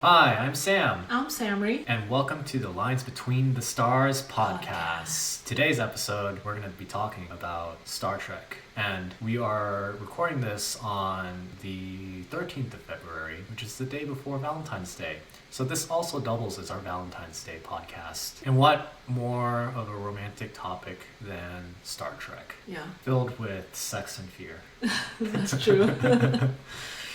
Hi, I'm Sam. I'm Samri. And welcome to the Lines Between the Stars podcast. Today's episode, we're going to be talking about Star Trek. And we are recording this on the 13th of February, which is the day before Valentine's Day. So this also doubles as our Valentine's Day podcast. And what more of a romantic topic than Star Trek? Yeah. Filled with sex and fear. That's true.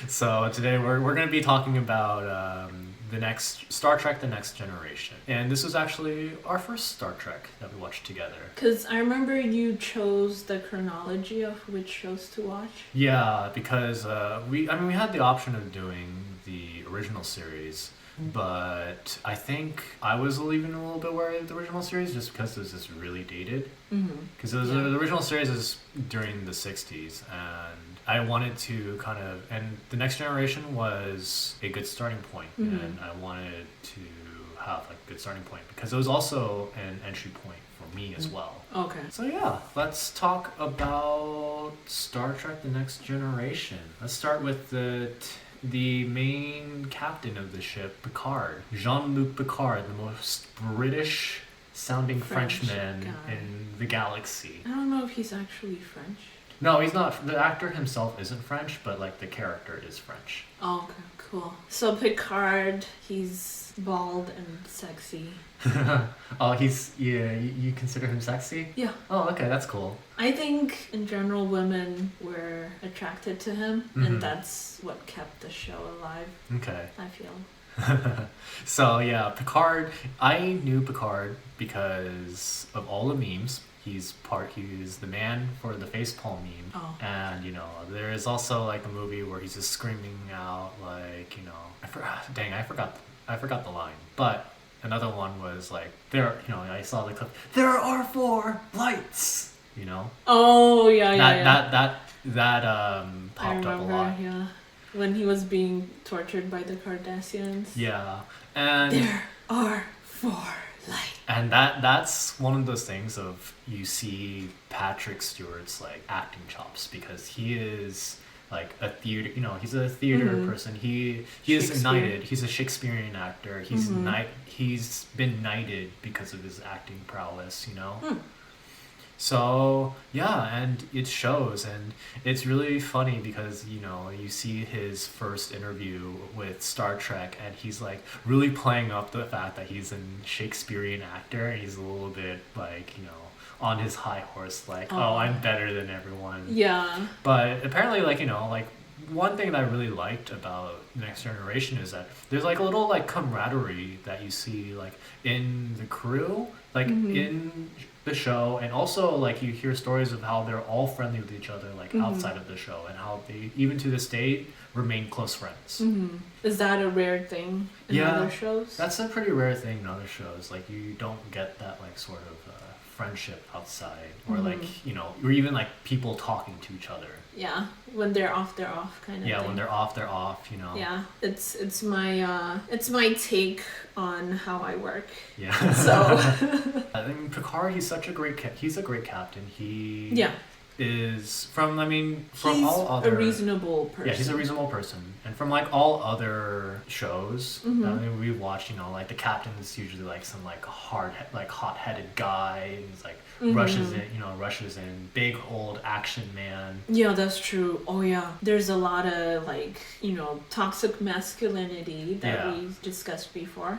So today we're going to be talking about the next Star Trek: The Next Generation, and this was actually our first Star Trek that we watched together. Because I remember you chose the chronology of which shows to watch. Yeah, because we had the option of doing the original series, but I think I was even a little bit wary of the original series just because it was just really dated. Because the original series is during the 60s, and I wanted to and the Next Generation was a good starting point, and I wanted to have a good starting point because it was also an entry point for me as well. Okay. So yeah, let's talk about Star Trek: The Next Generation. Let's start with the main captain of the ship, Pickard. Jean-Luc Pickard, the most British sounding Frenchman in the galaxy. I don't know if he's actually French. No, he's not. The actor himself isn't French, but like the character is French. Oh, okay, cool. So Pickard, he's bald and sexy. Oh, you consider him sexy? Yeah. Oh, okay, that's cool. I think in general women were attracted to him, and that's what kept the show alive. Okay. I feel. So yeah, Pickard. I knew Pickard because of all the memes. He's the man for the facepalm meme. Oh. And there is also like a movie where he's just screaming out like, I forgot the line. But another one was like I saw the clip. There are 4 lights. Oh yeah. That popped up a lot. Yeah. When he was being tortured by the Cardassians. Yeah. And there are 4 lights. And that's one of those things of you see Patrick Stewart's like acting chops because he is like a theater, he's a theater person. He is knighted. He's a Shakespearean actor. He's he's been knighted because of his acting prowess, So yeah, and it shows, and it's really funny because you see his first interview with Star Trek, and he's like really playing up the fact that he's a Shakespearean actor, and he's a little bit like on his high horse, like I'm better than everyone. Yeah. But apparently, like one thing that I really liked about Next Generation is that there's like a little like camaraderie that you see like in the crew, like in the show, and also like you hear stories of how they're all friendly with each other like outside of the show, and how they even to this day remain close friends. Is that a rare thing in other shows? That's a pretty rare thing in other shows. Like you don't get that like sort of friendship outside, or like or even like people talking to each other. Yeah, when they're off kind of thing. Yeah, when they're off. Yeah, it's my take on how I work. Yeah. So I mean, Pickard, he's a great captain. He is from he's all other a reasonable person. Yeah, he's a reasonable person, and from like all other shows we've watched, like the captain is usually like some like hot-headed guy, and he's like rushes in, big old action man. Yeah, that's true. Oh yeah, there's a lot of like toxic masculinity that we discussed before.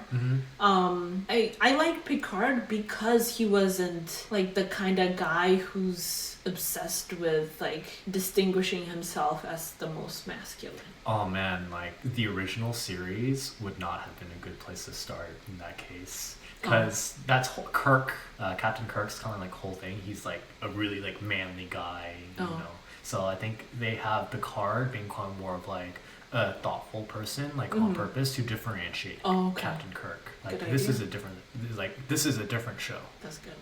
I like Pickard because he wasn't like the kind of guy who's obsessed with like distinguishing himself as the most masculine. Oh man, like the original series would not have been a good place to start in that case, because that's Kirk, Captain Kirk's kind of like whole thing. He's like a really like manly guy, So I think they have Pickard being kind of more of like a thoughtful person, like on purpose to differentiate Captain Kirk. Like this is a different show. That's good.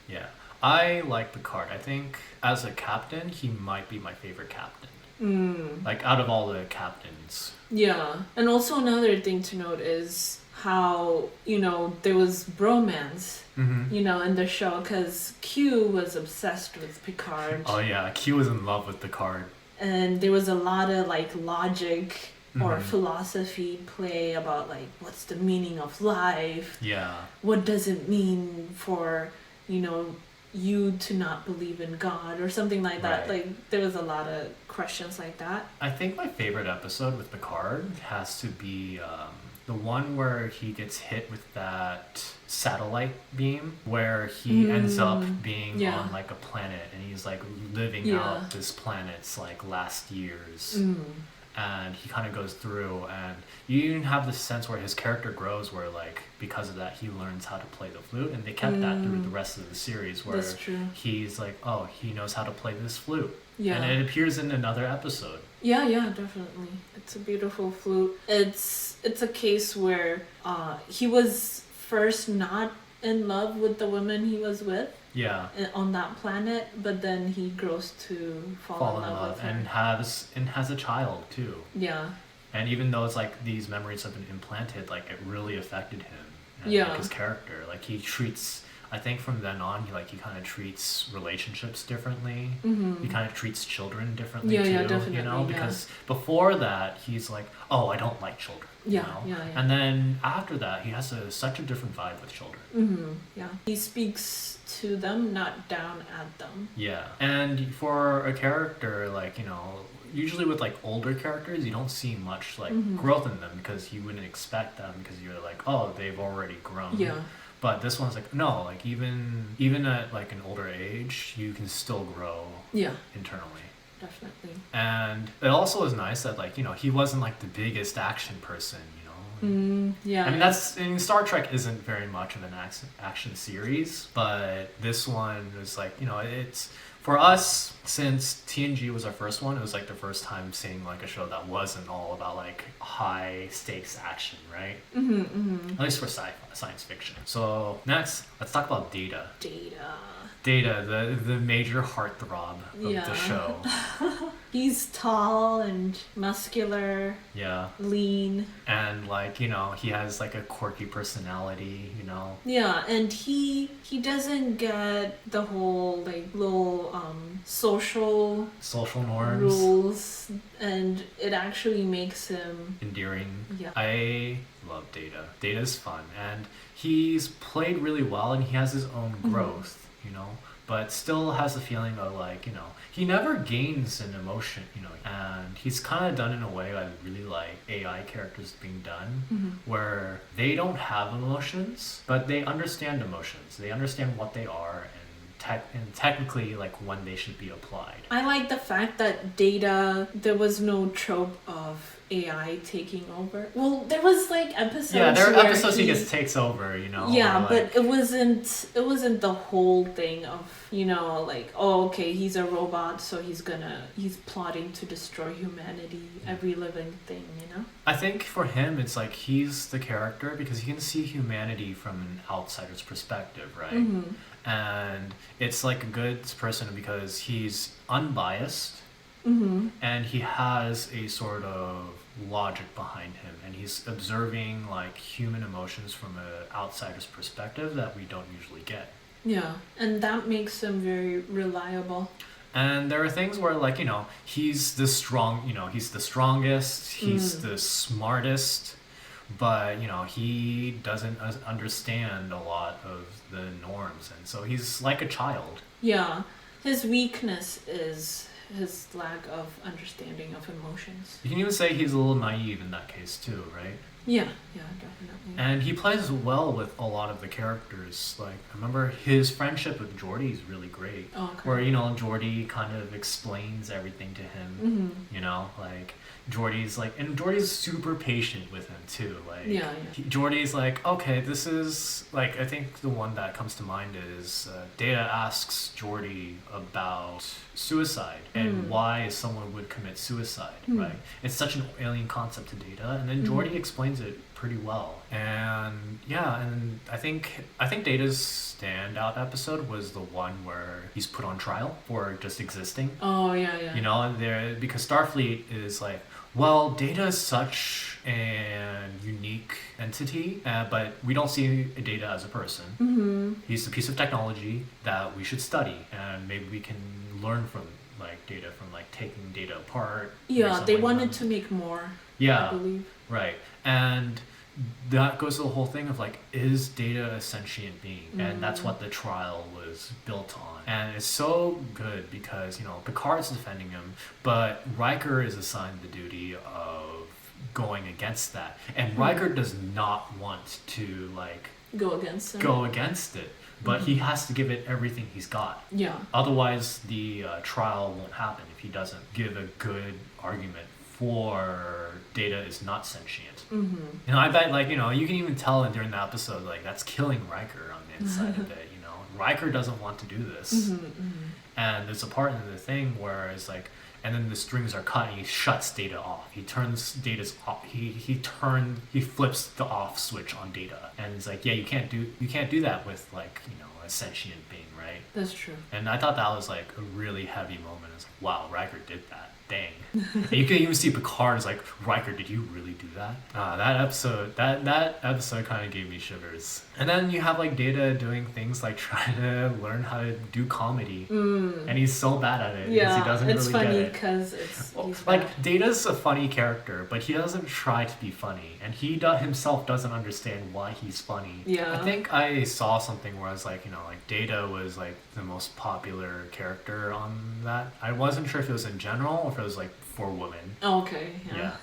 Yeah. I like Pickard. I think as a captain, he might be my favorite captain. Like out of all the captains. Yeah. And also another thing to note is how, there was bromance, in the show, because Q was obsessed with Pickard. Oh yeah, Q was in love with Pickard. And there was a lot of like logic or philosophy play about like what's the meaning of life. Yeah. What does it mean for, you know, you to not believe in God or something like that. Right. Like there was a lot of questions like that. I think my favorite episode with Pickard has to be the one where he gets hit with that satellite beam, where he ends up being on like a planet and he's like living out this planet's like last years. And he kind of goes through, and you even have this sense where his character grows, where like because of that he learns how to play the flute, and they kept that through the rest of the series, where he's like, oh, he knows how to play this flute. Yeah. And it appears in another episode. Yeah, definitely. It's a beautiful flute. It's a case where he was first not in love with the woman he was with. Yeah. On that planet, but then he grows to fall in love with her. And has a child too. Yeah. And even though it's like these memories have been implanted, like it really affected him and like his character. Like he treats, I think from then on, he kind of treats relationships differently. He kind of treats children differently too. Yeah, definitely. You know, because before that he's like, oh, I don't like children. Yeah. And then after that, he has such a different vibe with children. Yeah. He speaks to them, not down at them. Yeah. And for a character, like, you know, usually with like older characters, you don't see much like growth in them because you wouldn't expect them because you're like, oh, they've already grown. Yeah. But this one's like, no, like even at like an older age, you can still grow internally. Definitely. And it also is nice that like, you know, he wasn't like the biggest action person, you know. Yeah. I mean, Star Trek isn't very much of an action series, but this one is like, you know, it's for us, since TNG was our first one, it was like the first time seeing like a show that wasn't all about like high stakes action, right? At least for science fiction. So next, let's talk about Data. Data, the major heartthrob of the show. He's tall and muscular. Yeah. Lean. And like, you know, he has like a quirky personality, you know. Yeah, and he doesn't get the whole like little social norms, rules, and it actually makes him endearing. Yeah. I love Data. Data's fun, and he's played really well, and he has his own growth. You know, but still has a feeling of like, you know, he never gains an emotion, you know, and he's kind of done in a way I really like AI characters being done, where they don't have emotions, but they understand emotions. They understand what they are and technically like when they should be applied. I like the fact that Data, there was no trope of AI taking over. Well, there was like episodes. Yeah, there are episodes he just takes over, you know. Yeah, like, but it wasn't the whole thing of, you know, like, oh, okay, he's a robot, so he's plotting to destroy humanity, every living thing, you know. I think for him, it's like he's the character because he can see humanity from an outsider's perspective, right? And it's like a good person because he's unbiased. And he has a sort of logic behind him, and he's observing like human emotions from an outsider's perspective that we don't usually get. Yeah, and that makes him very reliable. And there are things where, like, you know, he's the strongest, he's the smartest, but, you know, he doesn't understand a lot of the norms, and so he's like a child. Yeah, his weakness is his lack of understanding of emotions. You can even say he's a little naive in that case too, right? Yeah, definitely. And he plays well with a lot of the characters. Like, I remember his friendship with Geordi is really great. Oh, okay. Where, you know, Geordi kind of explains everything to him. You know, like Geordi's super patient with him too. Like, Geordi's like, okay, this is like, I think the one that comes to mind is Data asks Geordi about suicide and why someone would commit suicide, right? It's such an alien concept to Data, and then Geordi explains it pretty well. And yeah, and I think Data's standout episode was the one where he's put on trial for just existing. Oh yeah. You know, and because Starfleet is like, well, Data is such an unique entity, but we don't see Data as a person. He's a piece of technology that we should study, and maybe we can learn from like Data from like taking Data apart. Yeah, they wanted them. to make more. Yeah, I believe. right. And that goes to the whole thing of like, is Data a sentient being? And that's what the trial was built on. And it's so good because, you know, Picard's defending him, but Riker is assigned the duty of going against that. And Riker does not want to like go against it. But he has to give it everything he's got. Yeah. Otherwise, the trial won't happen if he doesn't give a good argument for Data is not sentient. You know, I bet, like, you know, you can even tell during the episode, like, that's killing Riker on the inside of it, you know. Riker doesn't want to do this. And there's a part in the thing where it's like, and then the strings are cut and he shuts Data off. He turns Data's off. He flips the off switch on Data. And it's like, yeah, you can't do that with, like, you know, a sentient being, right? That's true. And I thought that was like a really heavy moment. It's like, wow, Riker did that. Dang. And you can even see Picard is like, Riker, did you really do that? That episode kind of gave me shivers. And then you have like Data doing things like trying to learn how to do comedy, and he's so bad at it because he doesn't it's really funny get it. because it's Like Data's a funny character, but he doesn't try to be funny, and he himself doesn't understand why he's funny. Yeah. I think I saw something where I was like, you know, like Data was like the most popular character on that. I wasn't sure if it was in general or if it was like for women. Oh, okay. Yeah.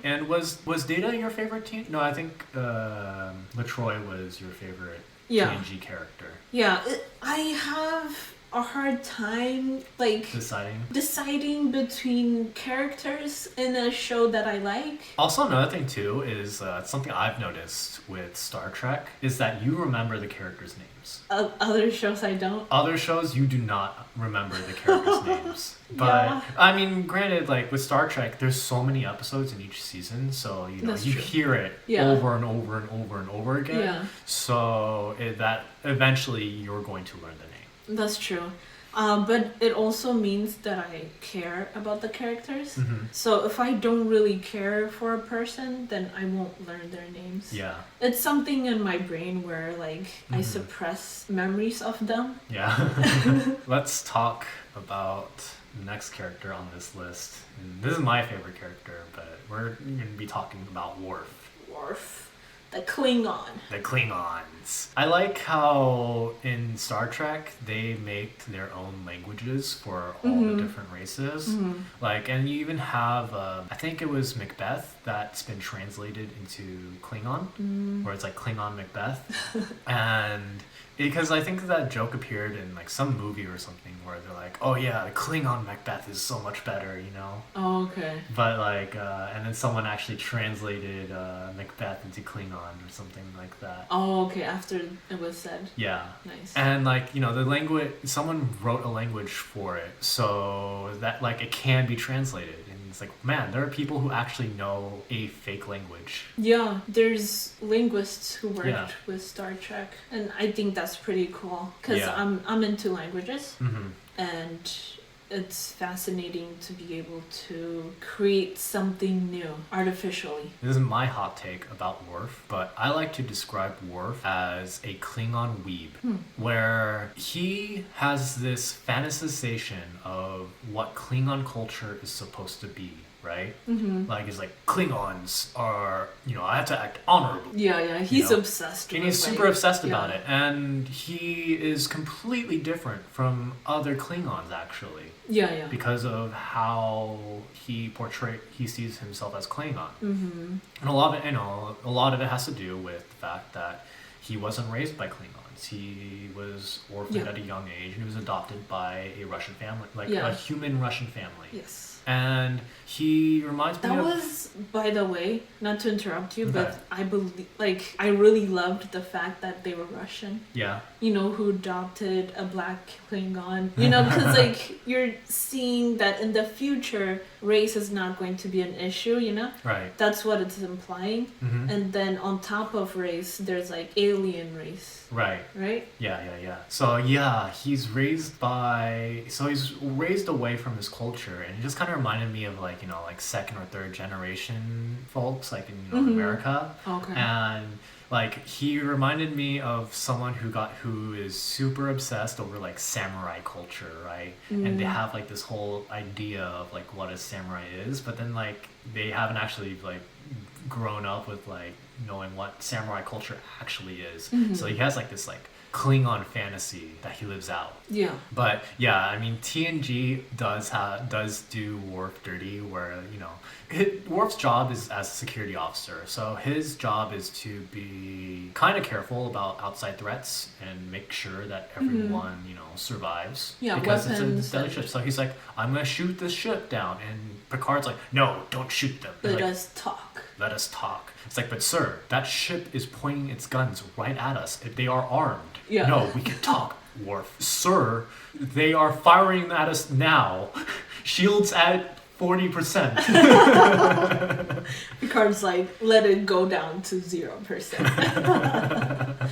And was Data your favorite teen? No, I think Troi was your favorite TNG character. Yeah, I have a hard time like deciding between characters in a show that I like. Also, another thing too is something I've noticed with Star Trek is that you remember the characters' names. Other shows I don't. Other shows you do not remember the characters' names. But I mean, granted, like with Star Trek, there's so many episodes in each season, so you know you hear it over and over and over and over again. Yeah. So that eventually you're going to learn the name. That's true. But it also means that I care about the characters. So if I don't really care for a person, then I won't learn their names. Yeah. It's something in my brain where like I suppress memories of them. Yeah. Let's talk about the next character on this list. And this is my favorite character, but we're going to be talking about Worf. The Klingon. The Klingons. I like how in Star Trek they make their own languages for all the different races. Like, and you even have, I think it was Macbeth that's been translated into Klingon, where it's like Klingon Macbeth. And because I think that joke appeared in like some movie or something where they're like, oh yeah, the Klingon Macbeth is so much better, you know? Oh, okay. But like, and then someone actually translated Macbeth into Klingon or something like that. Oh, okay, after it was said. Yeah. Nice. And like, you know, the language, someone wrote a language for it so that like it can be translated. And it's like, man, there are people who actually know a fake language. Yeah, there's linguists who worked with Star Trek, and I think that's pretty cool because I'm into languages, and it's fascinating to be able to create something new artificially. This is my hot take about Worf, but I like to describe Worf as a Klingon weeb, where he has this fantasization of what Klingon culture is supposed to be. Right? Like, it's like, Klingons are, you know, I have to act honorably. Yeah, he's obsessed with it. And he's super obsessed about it. And he is completely different from other Klingons, actually. Yeah. Because of how he sees himself as Klingon. And a lot of it has to do with the fact that he wasn't raised by Klingons. He was orphaned at a young age, and he was adopted by a Russian family, like a human Russian family. Yes. And he reminds me that of... was, by the way, not to interrupt you, but I believe, like, I really loved the fact that they were Russian. Yeah. You know, who adopted a black Klingon. You know, because, like, you're seeing that in the future, race is not going to be an issue, you know? Right. That's what it's implying. And then on top of race, there's, like, alien race. Right. Right? Yeah. So, he's raised away from his culture, and it just kind of reminded me of, like, you know, like second or third generation folks, like in America. Okay. And Like, he reminded me of someone who is super obsessed over like samurai culture, right? And they have like this whole idea of like what a samurai is, but then like they haven't actually like grown up with like knowing what samurai culture actually is. So he has like this like Klingon fantasy that he lives out. Yeah. But yeah, I mean TNG does do Worf dirty, where Worf's job is as a security officer, so his job is to be kind of careful about outside threats and make sure that everyone survives. Yeah, because weapons. it's a deadly ship. So he's like, I'm gonna shoot this ship down, and Picard's like, no, don't shoot them. Let us talk. Let us talk. It's like, but sir, that ship is pointing its guns right at us. They are armed. Yeah. No, we can talk, Worf. Sir, they are firing at us now. Shields at 40%. Picard's like, let it go down to 0%.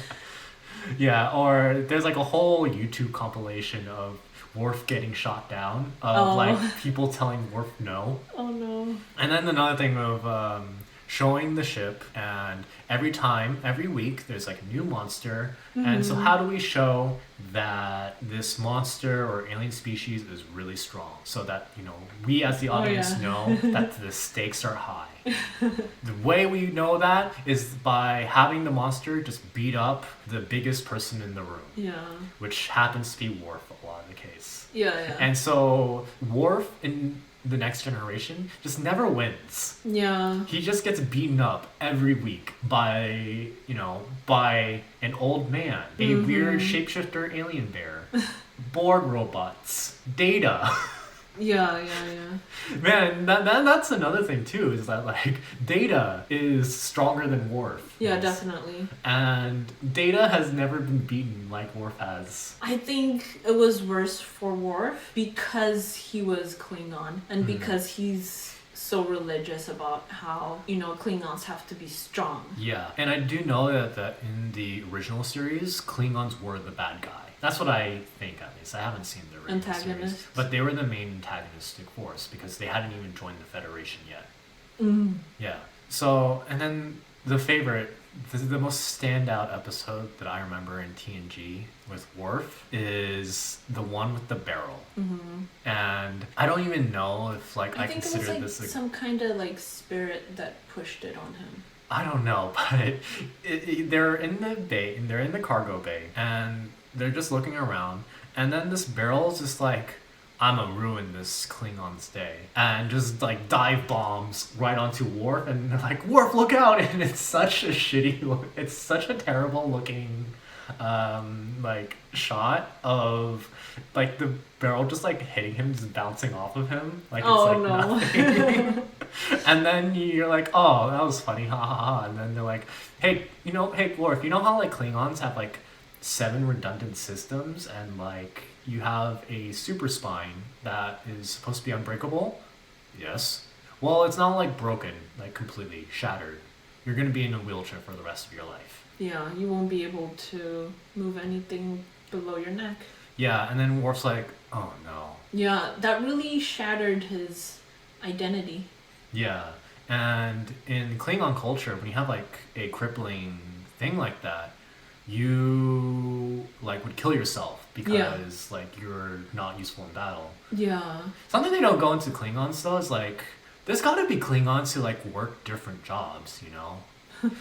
Yeah, or there's like a whole YouTube compilation of Worf getting shot down, of like people telling Worf no. Oh no. And then another thing of showing the ship, and every week there's like a new monster. And so how do we show that this monster or alien species is really strong, so that we as the audience know that the stakes are high? The way we know that is by having the monster just beat up the biggest person in the room. Yeah. Which happens to be Worf a lot of the case. Yeah. And so Worf in the Next Generation just never wins. Yeah. He just gets beaten up every week by an old man, a weird shapeshifter alien bear, Borg robots, Data. Yeah. Man, that's another thing too, is that like Data is stronger than Worf. Yeah, definitely. And Data has never been beaten like Worf has. I think it was worse for Worf because he was Klingon and because he's so religious about how Klingons have to be strong. Yeah, and I do know that in the original series, Klingons were the bad guy. That's what I think, at least. I haven't seen the original series, but they were the main antagonistic force because they hadn't even joined the Federation yet. Yeah. So, and then the most standout episode that I remember in TNG with Worf is the one with the barrel. And I don't even know if I consider think it this was some kind of like spirit that pushed it on him. I don't know, but they're in the bay, and they're in the cargo bay, and they're just looking around, and then this barrel is just like, I'm gonna ruin this Klingon's day, and just like dive bombs right onto Worf, and they're like, Worf, look out! And it's such a it's such a terrible looking like shot of like the barrel just like hitting him, just bouncing off of him, like it's nothing. And then you're like, oh, that was funny, ha ha ha. And then they're like, hey Worf, you know how like Klingons have like 7 redundant systems, and like you have a super spine that is supposed to be unbreakable? Yes. Well, it's not like broken, like completely shattered. You're gonna be in a wheelchair for the rest of your life. Yeah, you won't be able to move anything below your neck. Yeah, and then Worf's like, oh no. Yeah, that really shattered his identity. Yeah, and in Klingon culture, when you have like a crippling thing like that, you like would kill yourself because like you're not useful in battle. Yeah. Something they don't go into Klingons though is like there's gotta be Klingons who like work different jobs,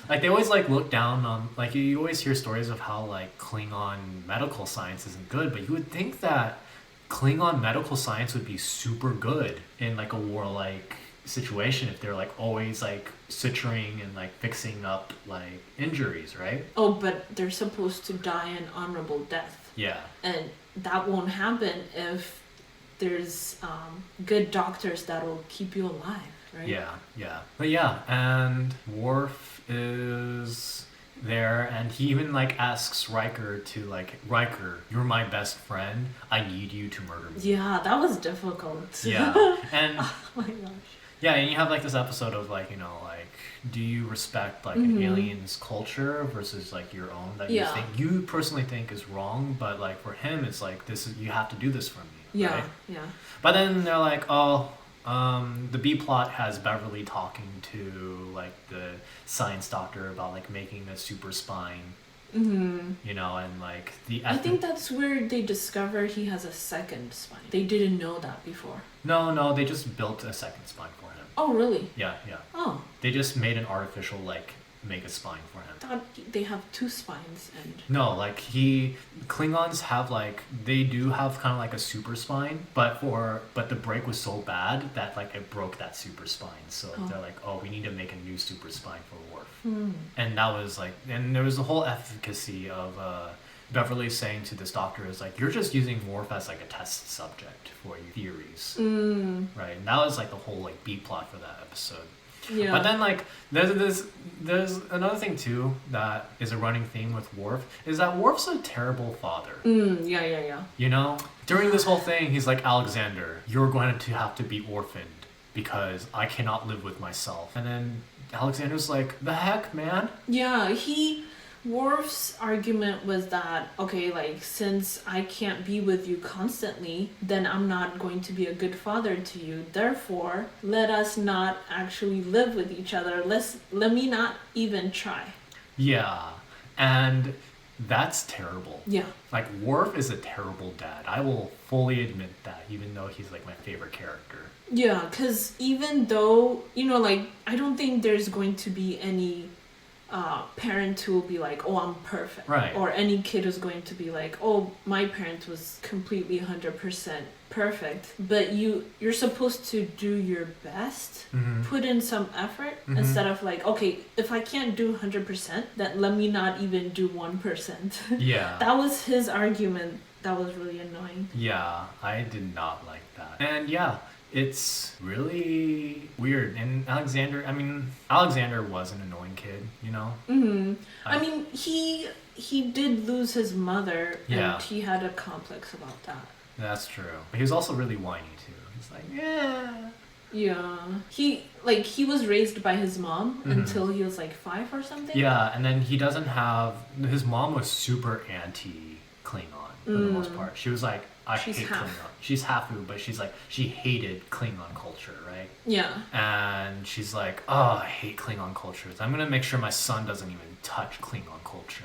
Like they always like look down on, like you always hear stories of how like Klingon medical science isn't good, but you would think that Klingon medical science would be super good in like a warlike situation if they're like always like suturing and like fixing up like injuries, right? Oh, but they're supposed to die an honorable death. Yeah. And that won't happen if there's good doctors that will keep you alive, right? Yeah. But yeah, and Worf is there, and he even like asks Riker to like, Riker, you're my best friend, I need you to murder me. Yeah, that was difficult. Yeah. And oh my gosh. Yeah, and you have like this episode of like, like, do you respect like an alien's culture versus like your own that you personally think is wrong, but like for him it's like, you have to do this for me. Yeah. Right? Yeah. But then they're like, oh, The B plot has Beverly talking to like the science doctor about like making a super spine. You know, and like I think that's where they discover he has a second spine. They didn't know that before. No, they just built a second spine for him. Oh, really? Yeah. Oh. They just made an artificial like make a spine for him. I thought they have two spines and... No, like Klingons have like, they do have kind of like a super spine, but the break was so bad that like it broke that super spine. So they're like, oh, we need to make a new super spine for Worf. And that was like, and there was the whole efficacy of Beverly saying to this doctor is like, you're just using Worf as like a test subject for your theories. Right? And that was like the whole like B plot for that episode. Yeah. But then like there's another thing too that is a running theme with Worf is that Worf's a terrible father. Yeah. You know? During this whole thing he's like, Alexander, you're going to have to be orphaned because I cannot live with myself. And then Alexander's like, the heck, man? Yeah, Worf's argument was that, okay, like, since I can't be with you constantly, then I'm not going to be a good father to you. Therefore, let us not actually live with each other. Let me not even try. Yeah, and that's terrible. Yeah. Like, Worf is a terrible dad. I will fully admit that, even though he's, like, my favorite character. Yeah, because even though, you know, like, I don't think there's going to be any... parent who will be like, oh, I'm perfect. Right. Or any kid who's going to be like, oh, my parent was completely 100% perfect. But you're supposed to do your best, put in some effort, instead of like, okay, if I can't do 100%, then let me not even do 1%. Yeah. That was his argument. That was really annoying. Yeah, I did not like that. And yeah, it's really weird. And Alexander was an annoying kid, you know? I mean, he did lose his mother, Yeah. and he had a complex about that. That's true. But he was also really whiny, too. He's like, yeah. Yeah. He was raised by his mom until he was like 5 or something? Yeah, and then he doesn't have... His mom was super anti-Klingon, for the most part. She was like, She's hate half. Klingon. She's Hafu, but she's like, she hated Klingon culture, right? Yeah. And she's like, oh, I hate Klingon cultures. I'm going to make sure my son doesn't even touch Klingon culture.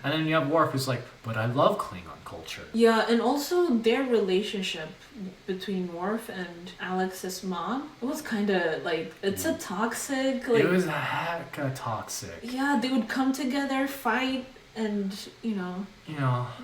And then you have Worf who's like, but I love Klingon culture. Yeah, and also their relationship between Worf and Alex's mom, it was kind of like, it's a toxic... like. It was hecka toxic. Yeah, they would come together, fight, and, you know...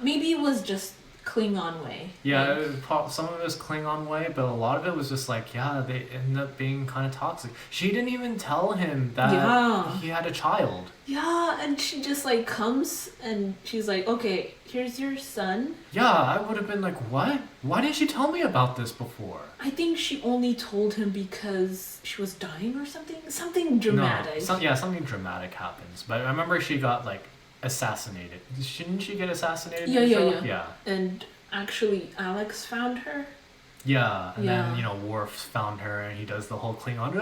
Maybe it was just Klingon way. Yeah, some of it was Klingon way, but a lot of it was just like, yeah, they ended up being kind of toxic. She didn't even tell him that he had a child. Yeah, and she just like comes and she's like, okay, here's your son. Yeah, I would have been like, what? Why didn't she tell me about this before? I think she only told him because she was dying or something. Something dramatic. No, something dramatic happens. But I remember she got like assassinated. Shouldn't she get assassinated? Yeah. And actually, Alex found her. Yeah, and then Worf found her, and he does the whole Klingon.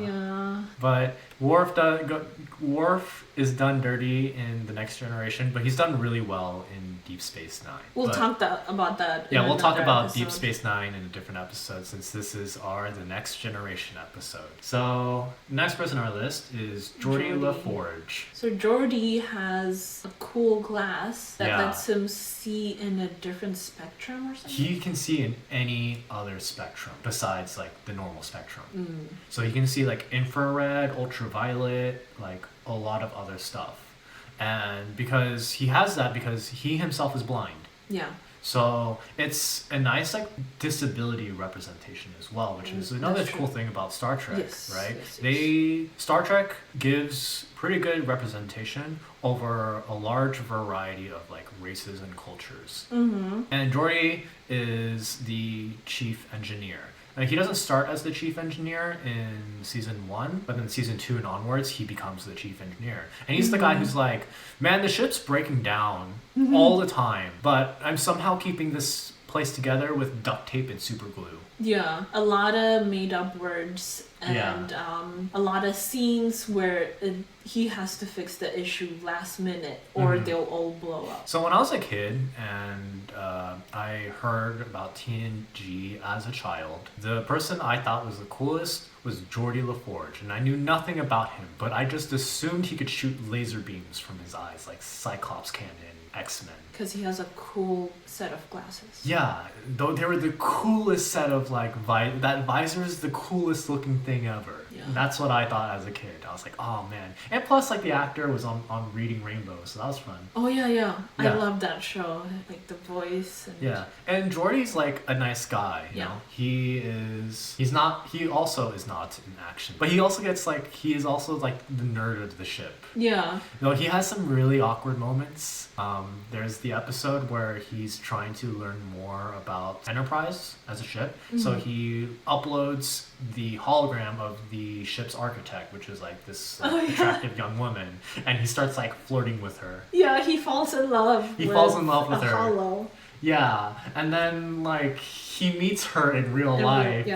Yeah. But Worf is done dirty in The Next Generation, but he's done really well in Deep Space Nine. We'll talk about that. Yeah, we'll talk about episode. Deep Space Nine in a different episode, since this is The Next Generation episode. So, next person on our list is Geordi LaForge. So Geordi has a cool glass that lets him see in a different spectrum or something? He can see in any other spectrum besides like the normal spectrum. So he can see like infrared, ultraviolet, like a lot of other stuff. And because he has that, because he himself is blind. Yeah. So it's a nice like disability representation as well, which is another cool thing about Star Trek, right? Yes. Star Trek gives pretty good representation over a large variety of like races and cultures. And Geordi is the chief engineer. Like, he doesn't start as the chief engineer in season 1, but then season 2 and onwards, he becomes the chief engineer. And he's the guy who's like, man, the ship's breaking down all the time, but I'm somehow keeping this placed together with duct tape and super glue. Yeah, a lot of made up words and a lot of scenes where he has to fix the issue last minute or they'll all blow up. So when I was a kid and I heard about TNG as a child, the person I thought was the coolest was Geordi LaForge, and I knew nothing about him, but I just assumed he could shoot laser beams from his eyes like Cyclops can in X-Men. Because he has a cool set of glasses. Yeah, though they were the coolest set of like that visor is the coolest looking thing ever. Yeah. That's what I thought as a kid. I was like, oh man. And plus like the actor was on Reading Rainbow, so that was fun. Oh yeah. Yeah. I love that show. Like the voice and Yeah. And Geordi's like a nice guy, you know. He also is not in action. But he also gets like he is also like the nerd of the ship. Yeah. Though he has some really awkward moments. There's the episode where he's trying to learn more about Enterprise as a ship. So he uploads the hologram of the ship's architect, which is like this attractive young woman, and he starts like flirting with her. Yeah, he falls in love. He falls in love with her. Hollow. Yeah, and then like he meets her in real life,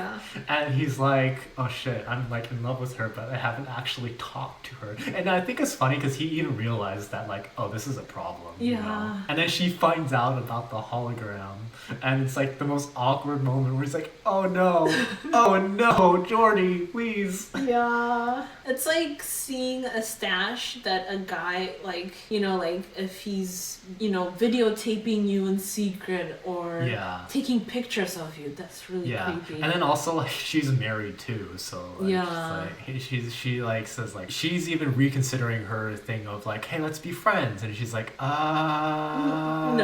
and he's like, oh shit, I'm like in love with her, but I haven't actually talked to her. And I think it's funny because he even realized that like, oh, this is a problem. Yeah. You know? And then she finds out about the hologram, and it's like the most awkward moment where he's like, oh no, Geordi, please. Yeah. It's like seeing a stash that a guy like, you know, like if he's, you know, videotaping you in secret or taking pictures of you. That's really creepy. And then also like she's married too, so like, she like says like she's even reconsidering her thing of like, hey, let's be friends, and she's like, no,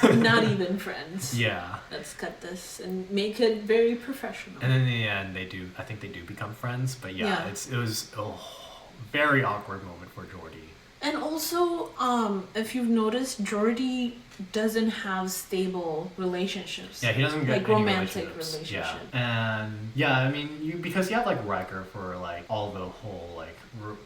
not even friends. Yeah, let's cut this and make it very professional. And then in the end, I think they do become friends, but it was a very awkward moment for Geordi. And also, if you've noticed, Geordi doesn't have stable relationships. Yeah, he doesn't get like any romantic relationships. Yeah, and I mean, because you have like Riker for like all the whole like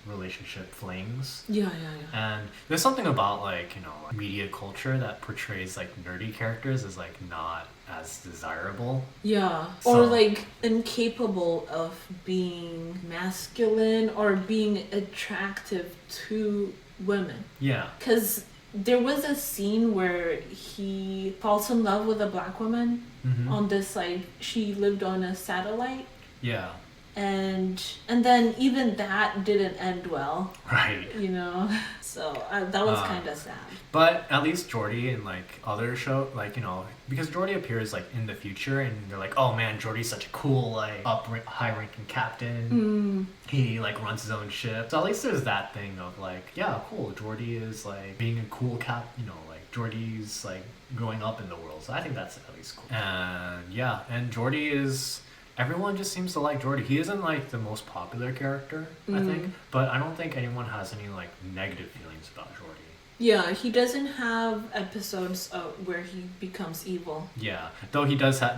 relationship flings. Yeah. And there's something about like, you know, media culture that portrays like nerdy characters as like not as desirable. Yeah. Or like incapable of being masculine or being attractive to women. Yeah. Because there was a scene where he falls in love with a black woman on this like she lived on a satellite. Yeah. And then even that didn't end well. Right. You know, so that was kind of sad. But at least Geordi in like other show, like, you know, because Geordi appears like in the future, and they're like, oh man, Geordi's such a cool like high-ranking captain. He like runs his own ship. So at least there's that thing of like, yeah, cool. Geordi is like being a cool you know, like Geordi's like growing up in the world. So I think that's at least cool. And Geordi is. Everyone just seems to like Geordi. He isn't like the most popular character, I think, but I don't think anyone has any like negative feelings about Geordi. Yeah, he doesn't have episodes where he becomes evil. Yeah, though he does have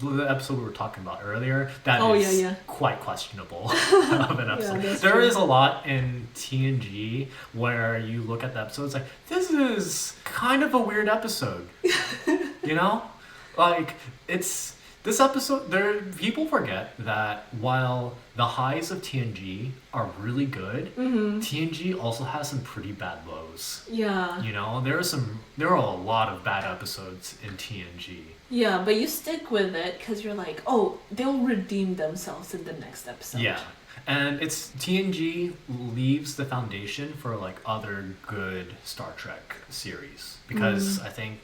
the episode we were talking about earlier. That is quite questionable of an episode. There is a lot in TNG where you look at the episode, it's like, this is kind of a weird episode. You know, like it's. This episode, people forget that while the highs of TNG are really good, TNG also has some pretty bad lows. Yeah. You know, there are a lot of bad episodes in TNG. Yeah, but you stick with it because you're like, oh, they'll redeem themselves in the next episode. Yeah. And it's TNG leaves the foundation for like other good Star Trek series. Because I think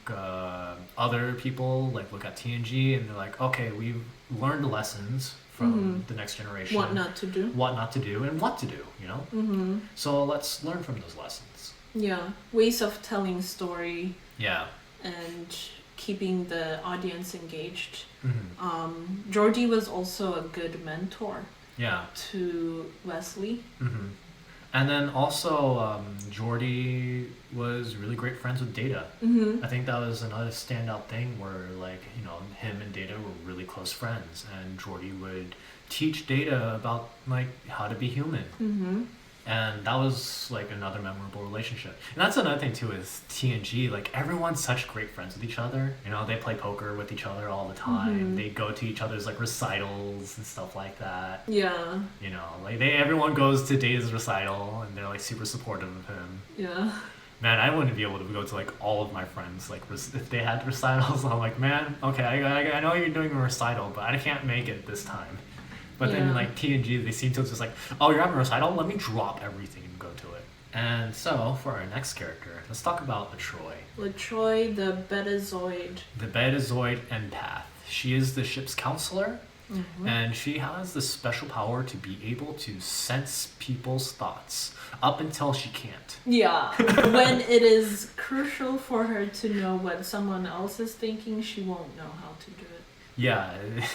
other people like look at TNG and they're like, okay, we've learned lessons from the next generation. What not to do. What not to do and what to do, you know? So let's learn from those lessons. Yeah. Ways of telling story. Yeah. And keeping the audience engaged. Geordi was also a good mentor. Yeah. To Wesley. And then also, Geordi was really great friends with Data. I think that was another standout thing where, like, you know, him and Data were really close friends, and Geordi would teach Data about like how to be human. And that was like another memorable relationship. And that's another thing too is TNG, like everyone's such great friends with each other. You know, they play poker with each other all the time. They go to each other's like recitals and stuff like that. Yeah. You know, like everyone goes to Data's recital and they're like super supportive of him. Yeah. Man, I wouldn't be able to go to like all of my friends like if they had recitals. I'm like, man, okay, I know you're doing a recital, but I can't make it this time. But then like TNG, they seem to just like, oh, you're having a recital? Let me drop everything and go to it. And so for our next character, let's talk about Troi. Troi, the Betazoid. The Betazoid empath. She is the ship's counselor. And she has the special power to be able to sense people's thoughts up until she can't. Yeah. When it is crucial for her to know what someone else is thinking, she won't know how to do it. Yeah,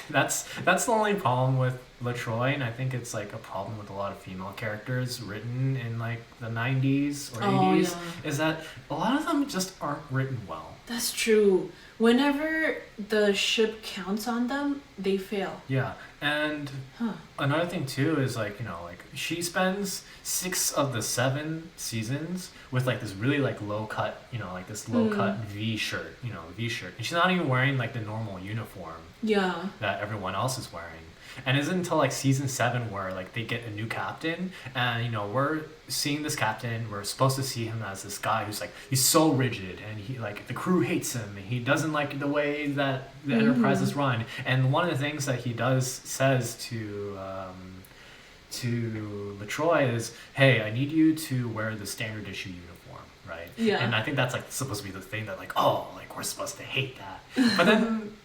that's the only problem with Troi, and I think it's like a problem with a lot of female characters written in like the 90s or 80s, is that a lot of them just aren't written well. That's true. Whenever the ship counts on them, they fail. Yeah, and another thing too is like, you know, like she spends 6 of the 7 seasons with like this really like low cut, you know, like this low cut V shirt, you know, V shirt, and she's not even wearing like the normal uniform that everyone else is wearing. And it isn't until like season 7 where like they get a new captain, and you know, we're seeing this captain, we're supposed to see him as this guy who's like, he's so rigid, and he like the crew hates him, and he doesn't like the way that the Enterprise is run. And one of the things that he says to Troi is, hey, I need you to wear the standard issue uniform, right? Yeah. And I think that's like supposed to be the thing that like, oh, like we're supposed to hate that. But then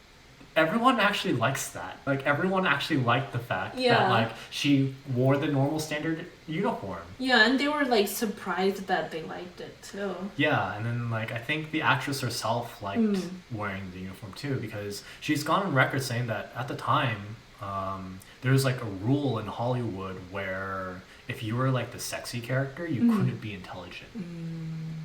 everyone actually likes that. Like everyone actually liked the fact that like she wore the normal standard uniform. Yeah, and they were like surprised that they liked it too. Yeah, and then like I think the actress herself liked wearing the uniform too, because she's gone on record saying that at the time there's like a rule in Hollywood where if you were like the sexy character, you couldn't be intelligent.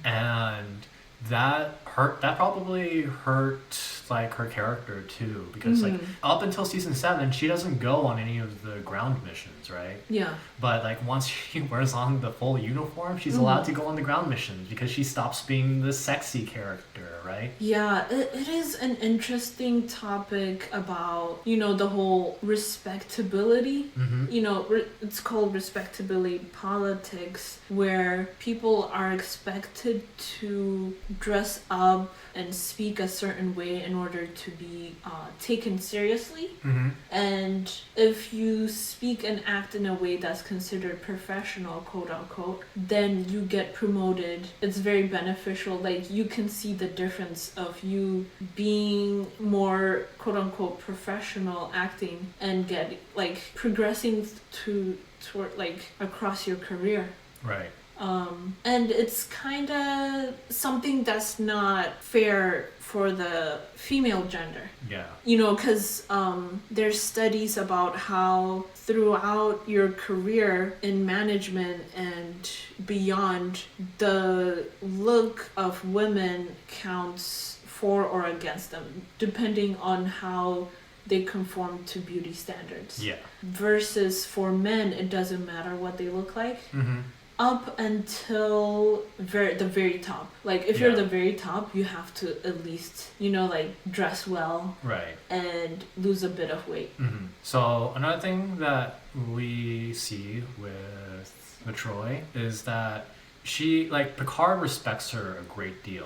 And that probably hurt like her character too, because like up until season 7 she doesn't go on any of the ground missions, right? Yeah. But like once she wears on the full uniform, she's allowed to go on the ground missions because she stops being the sexy character, right? Yeah, it is an interesting topic about, you know, the whole respectability. You know, it's called respectability politics, where people are expected to dress up and speak a certain way in order to be taken seriously. And if you speak and act in a way that's considered professional, quote unquote, then you get promoted. It's very beneficial. Like you can see the difference of you being more, quote unquote, professional acting and get like progressing toward like across your career. Right. And it's kind of something that's not fair for the female gender. Yeah. You know, because there's studies about how throughout your career in management and beyond, the look of women counts for or against them, depending on how they conform to beauty standards. Yeah. Versus for men, it doesn't matter what they look like. Up until the very top. Like if you're the very top, you have to at least, you know, like dress well, right, and lose a bit of weight. So another thing that we see with Troi is that she, like, Pickard respects her a great deal.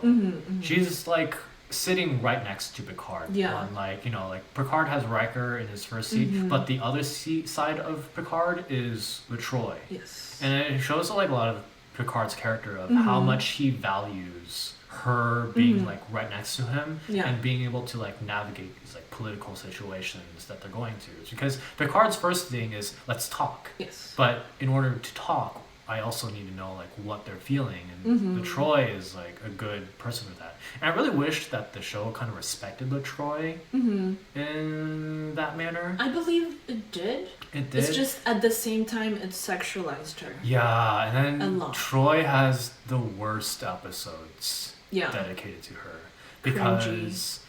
She's like sitting right next to Pickard. On, like, you know, like Pickard has Riker in his first seat, but the other side of Pickard is with Troi. Yes. And it shows like a lot of Picard's character of how much he values her being like right next to him and being able to like navigate these like political situations that they're going to. It's because Picard's first thing is, let's talk. Yes. But in order to talk, I also need to know like what they're feeling, and the Troi is like a good person with that. And I really wish that the show kind of respected the Troi in that manner. I believe it did. It did. It's just at the same time it sexualized her. Yeah, and then a lot. Troi has the worst episodes dedicated to her, because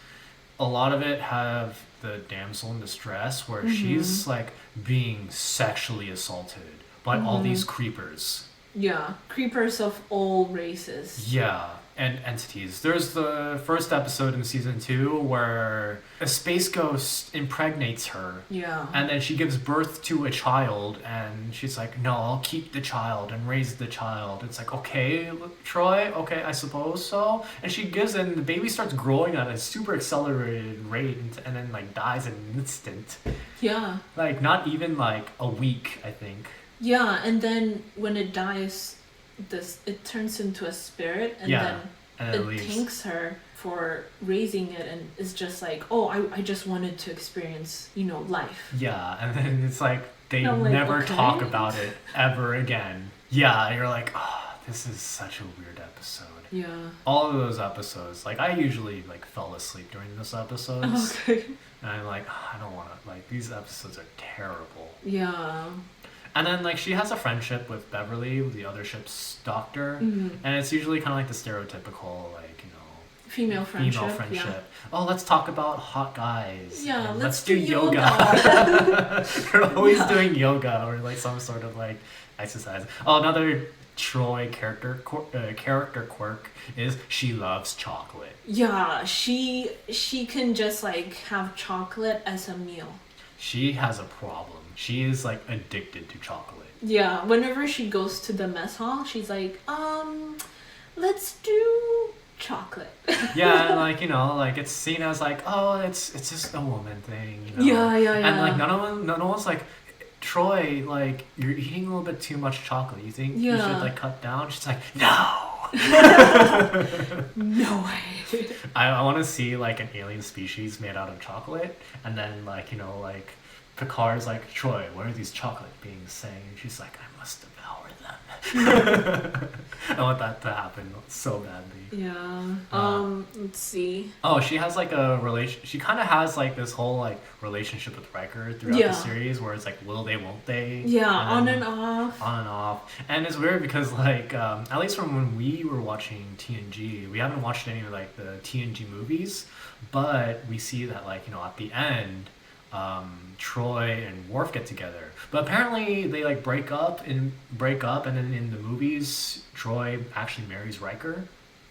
a lot of it have the damsel in distress where she's like being sexually assaulted by all these creepers. Yeah, creepers of all races. Yeah, and entities. There's the first episode in season 2 where a space ghost impregnates her. Yeah. And then she gives birth to a child, and she's like, no, I'll keep the child and raise the child. It's like, okay, Troi, okay, I suppose so. And she gives, and the baby starts growing at a super accelerated rate, and then, like, dies in an instant. Yeah. Like, not even, like, a week, I think. Yeah, and then when it dies, it turns into a spirit, and Yeah, then and it leaves. thanks her for raising it, and it's just like, oh, I just wanted to experience, life. Yeah, and then it's like, they And I'm like, never okay. talk about it ever again. Yeah, you're like, oh, this is such a weird episode. Yeah. All of those episodes, like, I usually, like, fell asleep during those episodes. Okay. And I'm like, oh, I don't want to, like, these episodes are terrible. Yeah. And then, like, she has a friendship with Beverly, the other ship's doctor. Mm-hmm. And it's usually kind of like the stereotypical, like, Female friendship. Yeah. Oh, let's talk about hot guys. Yeah, And let's do do yoga. They're always doing yoga or, like, some sort of, like, exercise. Oh, another Troi character quirk is she loves chocolate. Yeah, she can just, like, have chocolate as a meal. She has a problem. She is, like, addicted to chocolate. Yeah, whenever she goes to the mess hall, she's like, let's do chocolate. Yeah, and, like, like, it's seen as, like, oh, it's just a woman thing, Yeah. And, like, no one's like, Troi, like, you're eating a little bit too much chocolate. You think you should, like, cut down? She's like, no. No way. I want to see, like, an alien species made out of chocolate, and then, like, like, Pickard's like, Troi, what are these chocolate beings saying? And she's like, I must devour them. I want that to happen so badly. Yeah. Let's see. Oh, she has, like, a relation. She kind of has, like, this whole, like, relationship with Riker throughout the series, where it's like, will they, won't they? Yeah, on and off. On and off. And it's weird because, like, at least from when we were watching TNG, we haven't watched any of, like, the TNG movies, but we see that, like, at the end, Troi and Worf get together, but apparently they, like, break up, and then in the movies Troi actually marries Riker.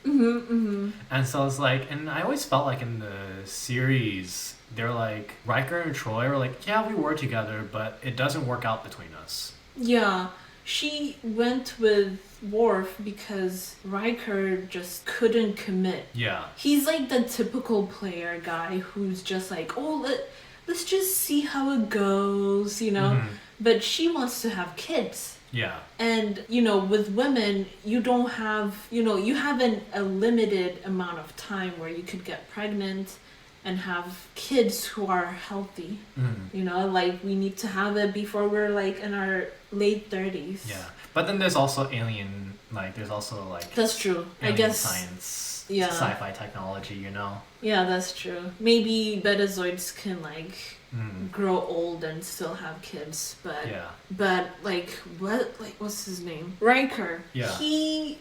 And so it's like, and I always felt like in the series they're like, Riker and Troi are like, yeah, we were together, but it doesn't work out between us. Yeah, she went with Worf because Riker just couldn't commit. Yeah, he's like the typical player guy who's just like, oh, let's just see how it goes, But she wants to have kids. Yeah. And, with women, you don't have, you have a limited amount of time where you could get pregnant and have kids who are healthy. Like, we need to have it before we're, like, in our late 30s. Yeah. But then there's also there's also, like... That's true. I alien guess... science, yeah. sci-fi technology, Yeah, that's true. Maybe Betazoids can, like, grow old and still have kids, but... Yeah. But, like, what's his name? Riker. Yeah.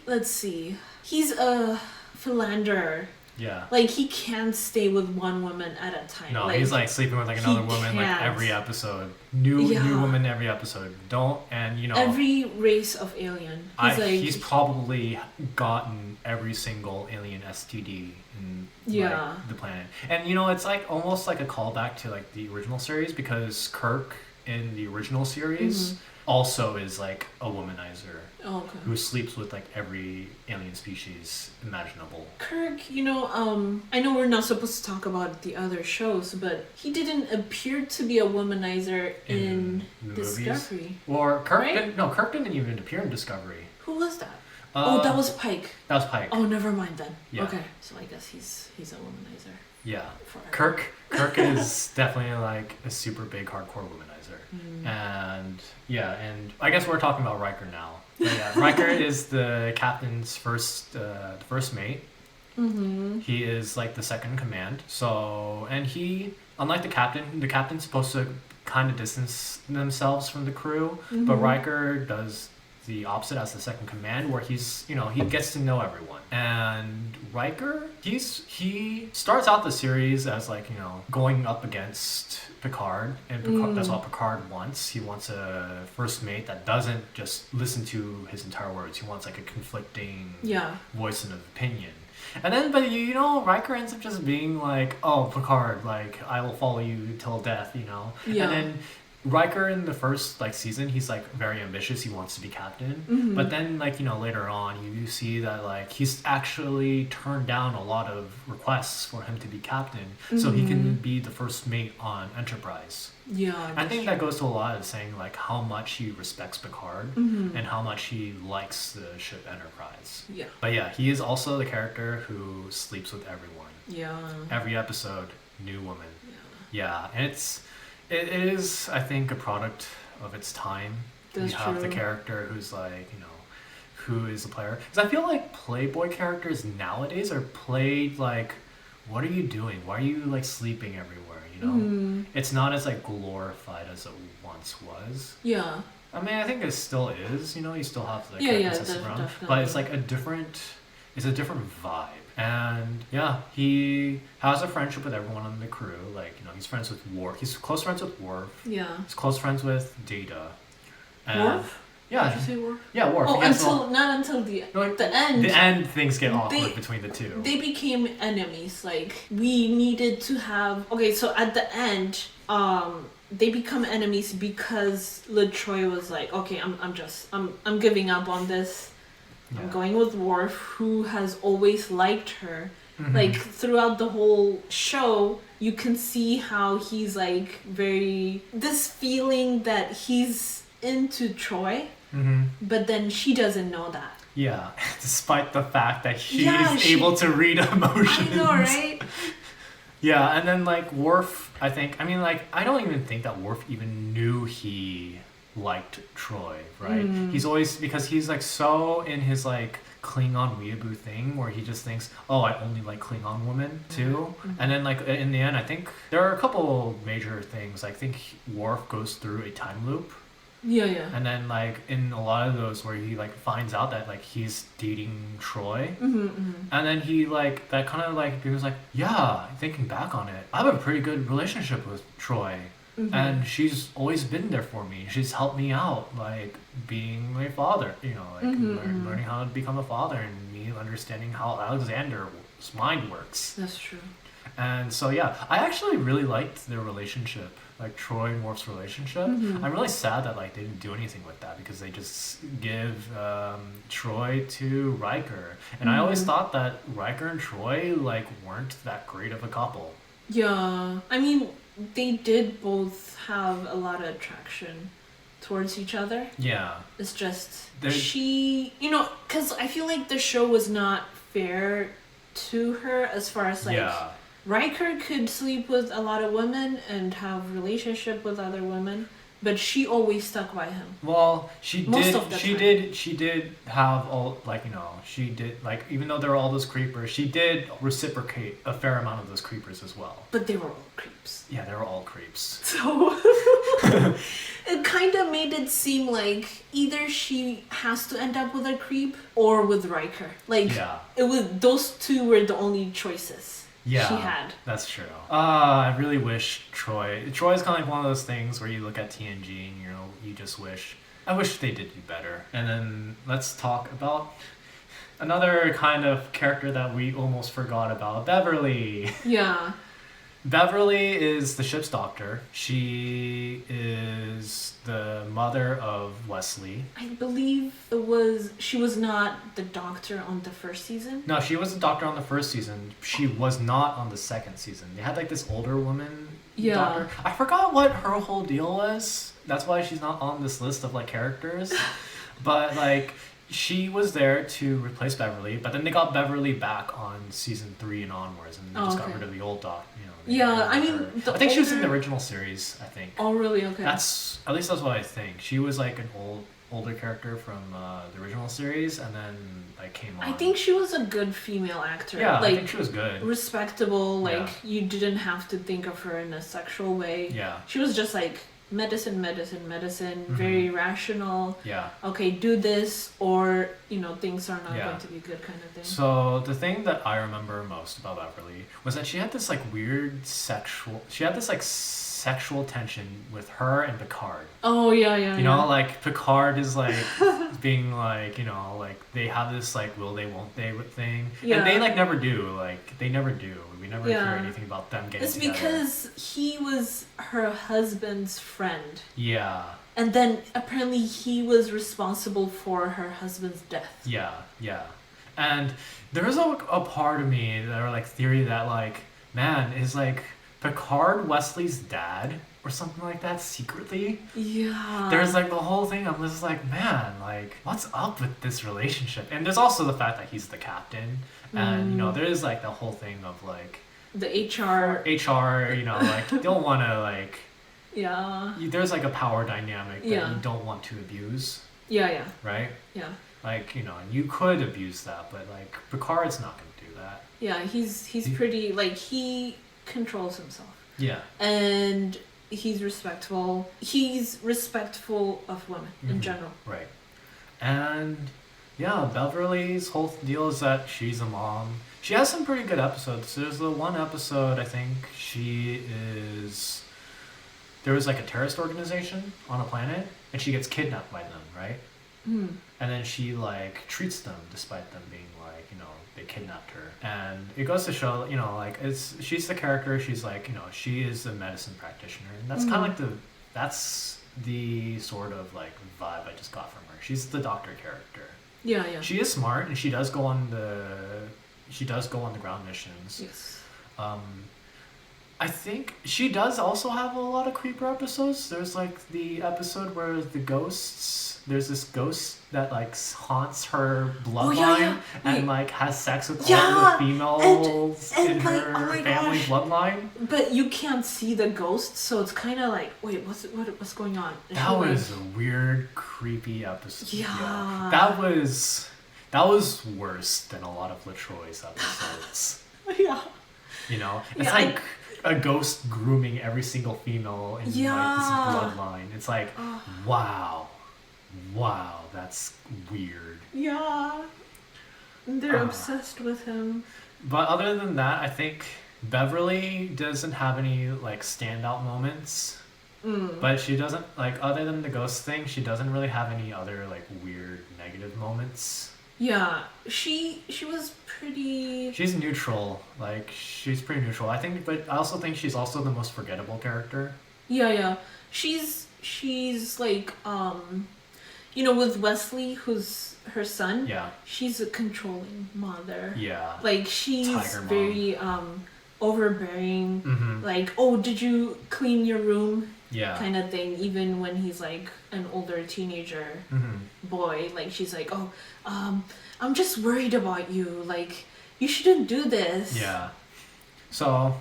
Let's see. He's a philanderer. Yeah. Like, he can't stay with one woman at a time. No, like, he's, like, sleeping with, like, another woman, like, every episode. New woman every episode. Every race of alien. He's probably gotten every single alien STD in like, the planet. And, it's, like, almost like a callback to, like, the original series, because Kirk in the original series also is, like, a womanizer. Oh, okay. Who sleeps with, like, every alien species imaginable. Kirk, I know we're not supposed to talk about the other shows, but he didn't appear to be a womanizer in Discovery. Movies? Or Kirk, right? Kirk didn't even appear in Discovery. Who was that? That was Pike. That was Pike. Oh, never mind then. Yeah. Okay, so I guess he's a womanizer. Yeah. Forever. Kirk is definitely, like, a super big hardcore womanizer. And I guess we're talking about Riker now. But yeah, Riker is the captain's first mate. He is, like, the second in command. So, and he, unlike the captain's supposed to kind of distance themselves from the crew, but Riker does the opposite as the second command, where he's, he gets to know everyone. And Riker, he starts out the series as like, going up against Pickard, and that's what Pickard wants. He wants a first mate that doesn't just listen to his entire words. He wants like a conflicting voice and opinion. And then, but Riker ends up just being like, oh, Pickard, like, I will follow you till death, Yeah. And then Riker in the first season, he's like very ambitious. He wants to be captain, but then later on, you see that like he's actually turned down a lot of requests for him to be captain, so he can be the first mate on Enterprise. Yeah, I think that goes to a lot of saying like how much he respects Pickard and how much he likes the ship Enterprise. Yeah, but yeah, he is also the character who sleeps with everyone. Yeah, every episode, new woman. Yeah, and it is, I think, a product of its time. That's you have true. the character who's like, who is the player. Because I feel like Playboy characters nowadays are played like, what are you doing? Why are you like sleeping everywhere? It's not as like glorified as it once was. Yeah. I mean, I think it still is. You still have the characters around, definitely. but it's like a different vibe. And yeah, he has a friendship with everyone on the crew. Like, he's friends with Worf. He's close friends with Worf. Yeah. He's close friends with Data. And Worf? Yeah. Did you say Worf? Yeah, Worf. Oh, not until the end. The end, things get awkward between the two. They became enemies. Like, we needed to have... Okay, so at the end, they become enemies because Troi was like, okay, I'm giving up on this. Yeah. I'm going with Worf, who has always liked her. Like, throughout the whole show, you can see how he's like this feeling that he's into Troi, but then she doesn't know that. Yeah, despite the fact that she's able to read emotions. I know, right? Yeah, and then like Worf, I don't even think that Worf even knew he liked Troi, right? He's always, because he's like so in his like Klingon weeaboo thing where he just thinks, oh, I only like Klingon women too. And then like in the end, I think there are a couple major things. I think Worf goes through a time loop. Yeah. And then like in a lot of those where he like finds out that like he's dating Troi, and then he like that kind of like he was like, yeah, thinking back on it, I have a pretty good relationship with Troi. And she's always been there for me. She's helped me out, like being my father, learning how to become a father, and me understanding how Alexander's mind works. That's true. And so yeah, I actually really liked their relationship, like Troi and Worf's relationship. I'm really sad that like they didn't do anything with that, because they just give Troi to Riker, and I always thought that Riker and Troi like weren't that great of a couple. Yeah, I mean, they did both have a lot of attraction towards each other. Yeah. It's just she, because I feel like the show was not fair to her as far as like Riker could sleep with a lot of women and have relationship with other women, but she always stuck by him. Well, she Most did. of the She time. did. She did have all she did like, even though there were all those creepers, she did reciprocate a fair amount of those creepers as well. But they were all creeps. Yeah, they were all creeps. So it kind of made it seem like either she has to end up with a creep or with Riker. Like it was, those two were the only choices. She had. That's true. I really wish Troi is kind of like one of those things where you look at TNG and you just wish, I wish they did do better. And then let's talk about another kind of character that we almost forgot about, Beverly. Yeah. Beverly is the ship's doctor. She is the mother of Wesley. I believe she was not the doctor on the first season. No, she was the doctor on the first season. She was not on the second season. They had like this older woman doctor. I forgot what her whole deal was. That's why she's not on this list of like characters. But like, she was there to replace Beverly, but then they got Beverly back on season 3 and onwards, and they just got rid of the old doctor. I mean, I think she was in the original series. I think. Oh, really? Okay. That's what I think. She was like an older character from the original series, and then like came on. I think she was a good female actor. Yeah, like, I think she was good. Respectable. Like you didn't have to think of her in a sexual way. Yeah. She was just like medicine, very rational. Yeah. Okay, do this or, things are not Yeah. going to be good kind of thing. So the thing that I remember most about Beverly was that she had this like sexual tension with her and Pickard. Oh yeah. You know, like Pickard is like being like, like they have this like will they won't they thing. Yeah. And they like never do. Like they never do. We never Yeah. hear anything about them getting It's together. because he was her husband's friend. Yeah. And then apparently he was responsible for her husband's death. Yeah. And there's a part of me that are like theory that like, man, is like Pickard Wesley's dad or something like that secretly. Yeah. There's like the whole thing. I'm just like, man, like what's up with this relationship? And there's also the fact that he's the captain, and there's like the whole thing of like the HR, like you don't want to like. Yeah. There's like a power dynamic that Yeah. you don't want to abuse. Yeah. Right. Yeah. Like and you could abuse that, but like Picard's not gonna do that. Yeah, he's pretty like he controls himself. Yeah. And he's respectful. He's respectful of women in general. Right. And yeah, Beverly's whole deal is that she's a mom. She has some pretty good episodes. There's the one episode I think there was like a terrorist organization on a planet and she gets kidnapped by them, right? And then she like treats them despite them being like, they kidnapped her. And it goes to show, like she's the character, she's like, she is a medicine practitioner. And that's kind of like that's the sort of like vibe I just got from her. She's the doctor character. Yeah. She is smart and she does go on the ground missions. Yes. I think she does also have a lot of creeper episodes. There's like the episode where there's this ghost that like haunts her bloodline and like has sex with all the females in her family bloodline. But you can't see the ghost, so it's kind of like, wait, what's going on? That was a weird, creepy episode. Yeah. That was worse than a lot of Troi's episodes. Yeah. It's like a ghost grooming every single female in like this bloodline. It's like, wow, that's weird. Yeah. They're obsessed with him. But other than that, I think Beverly doesn't have any like standout moments. But she doesn't like, other than the ghost thing, she doesn't really have any other like weird negative moments. Yeah, she was pretty. She's neutral. Like she's pretty neutral. I think, but I also think she's also the most forgettable character. Yeah. She's like with Wesley, who's her son. Yeah. She's a controlling mother. Yeah. Like she's very overbearing. Like, oh, did you clean your room? Yeah. Kind of thing. Even when he's like an older teenager boy, like she's like, oh, I'm just worried about you. Like, you shouldn't do this. Yeah. So,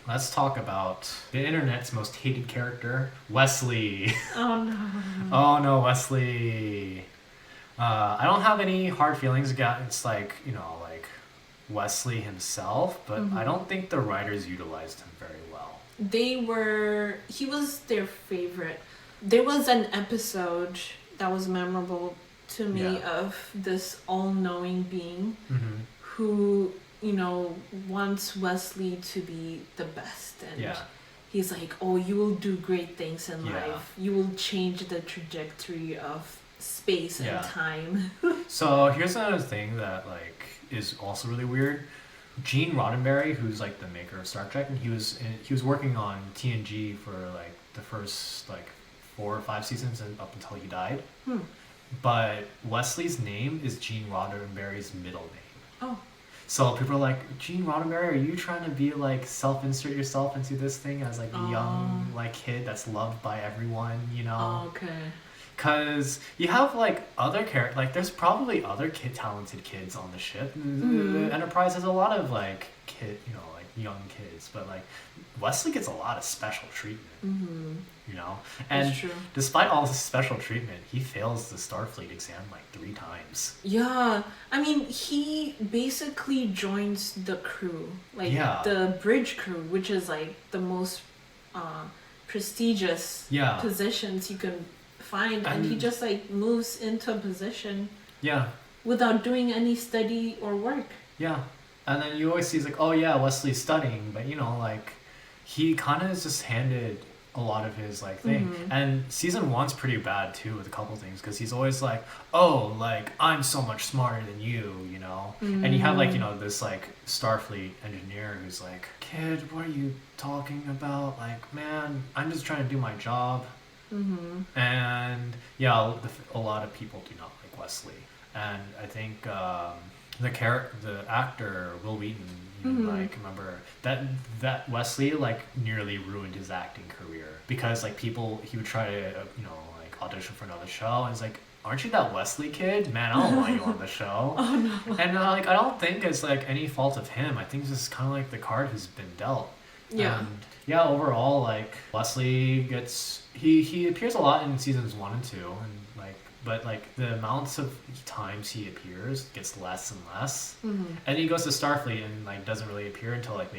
let's talk about the internet's most hated character, Wesley. Oh no. Oh no, Wesley. I don't have any hard feelings against like Wesley himself, but I don't think the writers utilized him very well. He was their favorite. There was an episode that was memorable to me of this all-knowing being who, wants Wesley to be the best. And he's like, oh, you will do great things in life. You will change the trajectory of space and time. So here's another thing that like is also really weird. Gene Roddenberry, who's like the maker of Star Trek, and he was working on TNG for like the first like 4 or 5 seasons and up until he died. But Wesley's name is Gene Roddenberry's middle name. Oh. So people are like, Gene Roddenberry, are you trying to be like self-insert yourself into this thing as like a young like kid that's loved by everyone, Oh, okay. Because you have like other like there's probably other talented kids on the ship. The Enterprise has a lot of like like young kids, but like Wesley gets a lot of special treatment. And despite all this special treatment, he fails the Starfleet exam like 3 times. Yeah, I mean he basically joins the crew, like the bridge crew, which is like the most prestigious Yeah. positions you can find, and he just like moves into a position Yeah. without doing any study or work. Yeah. And then you always see, like, oh yeah, Wesley's studying, but you know, like, he kind of is just handed a lot of his like thing. And season 1's pretty bad too with a couple things, because he's always like, oh, like, I'm so much smarter than you know. And you have like, you know, this like Starfleet engineer who's like, kid, what are you talking about? Like, man, I'm just trying to do my job. And yeah, a lot of people do not like Wesley, and I think the actor Will Wheaton, like, remember that Wesley like nearly ruined his acting career, because like he would try to you know, like, audition for another show, and it's like, aren't you that Wesley kid? Man, I don't want you on the show. Oh no. And like, I don't think it's like any fault of him. I think it's just kind of like the card has been dealt. Yeah. And yeah, overall, like, Wesley gets he appears a lot in seasons 1 and 2, and like, but like the amounts of times he appears gets less and less. And he goes to Starfleet and like doesn't really appear until like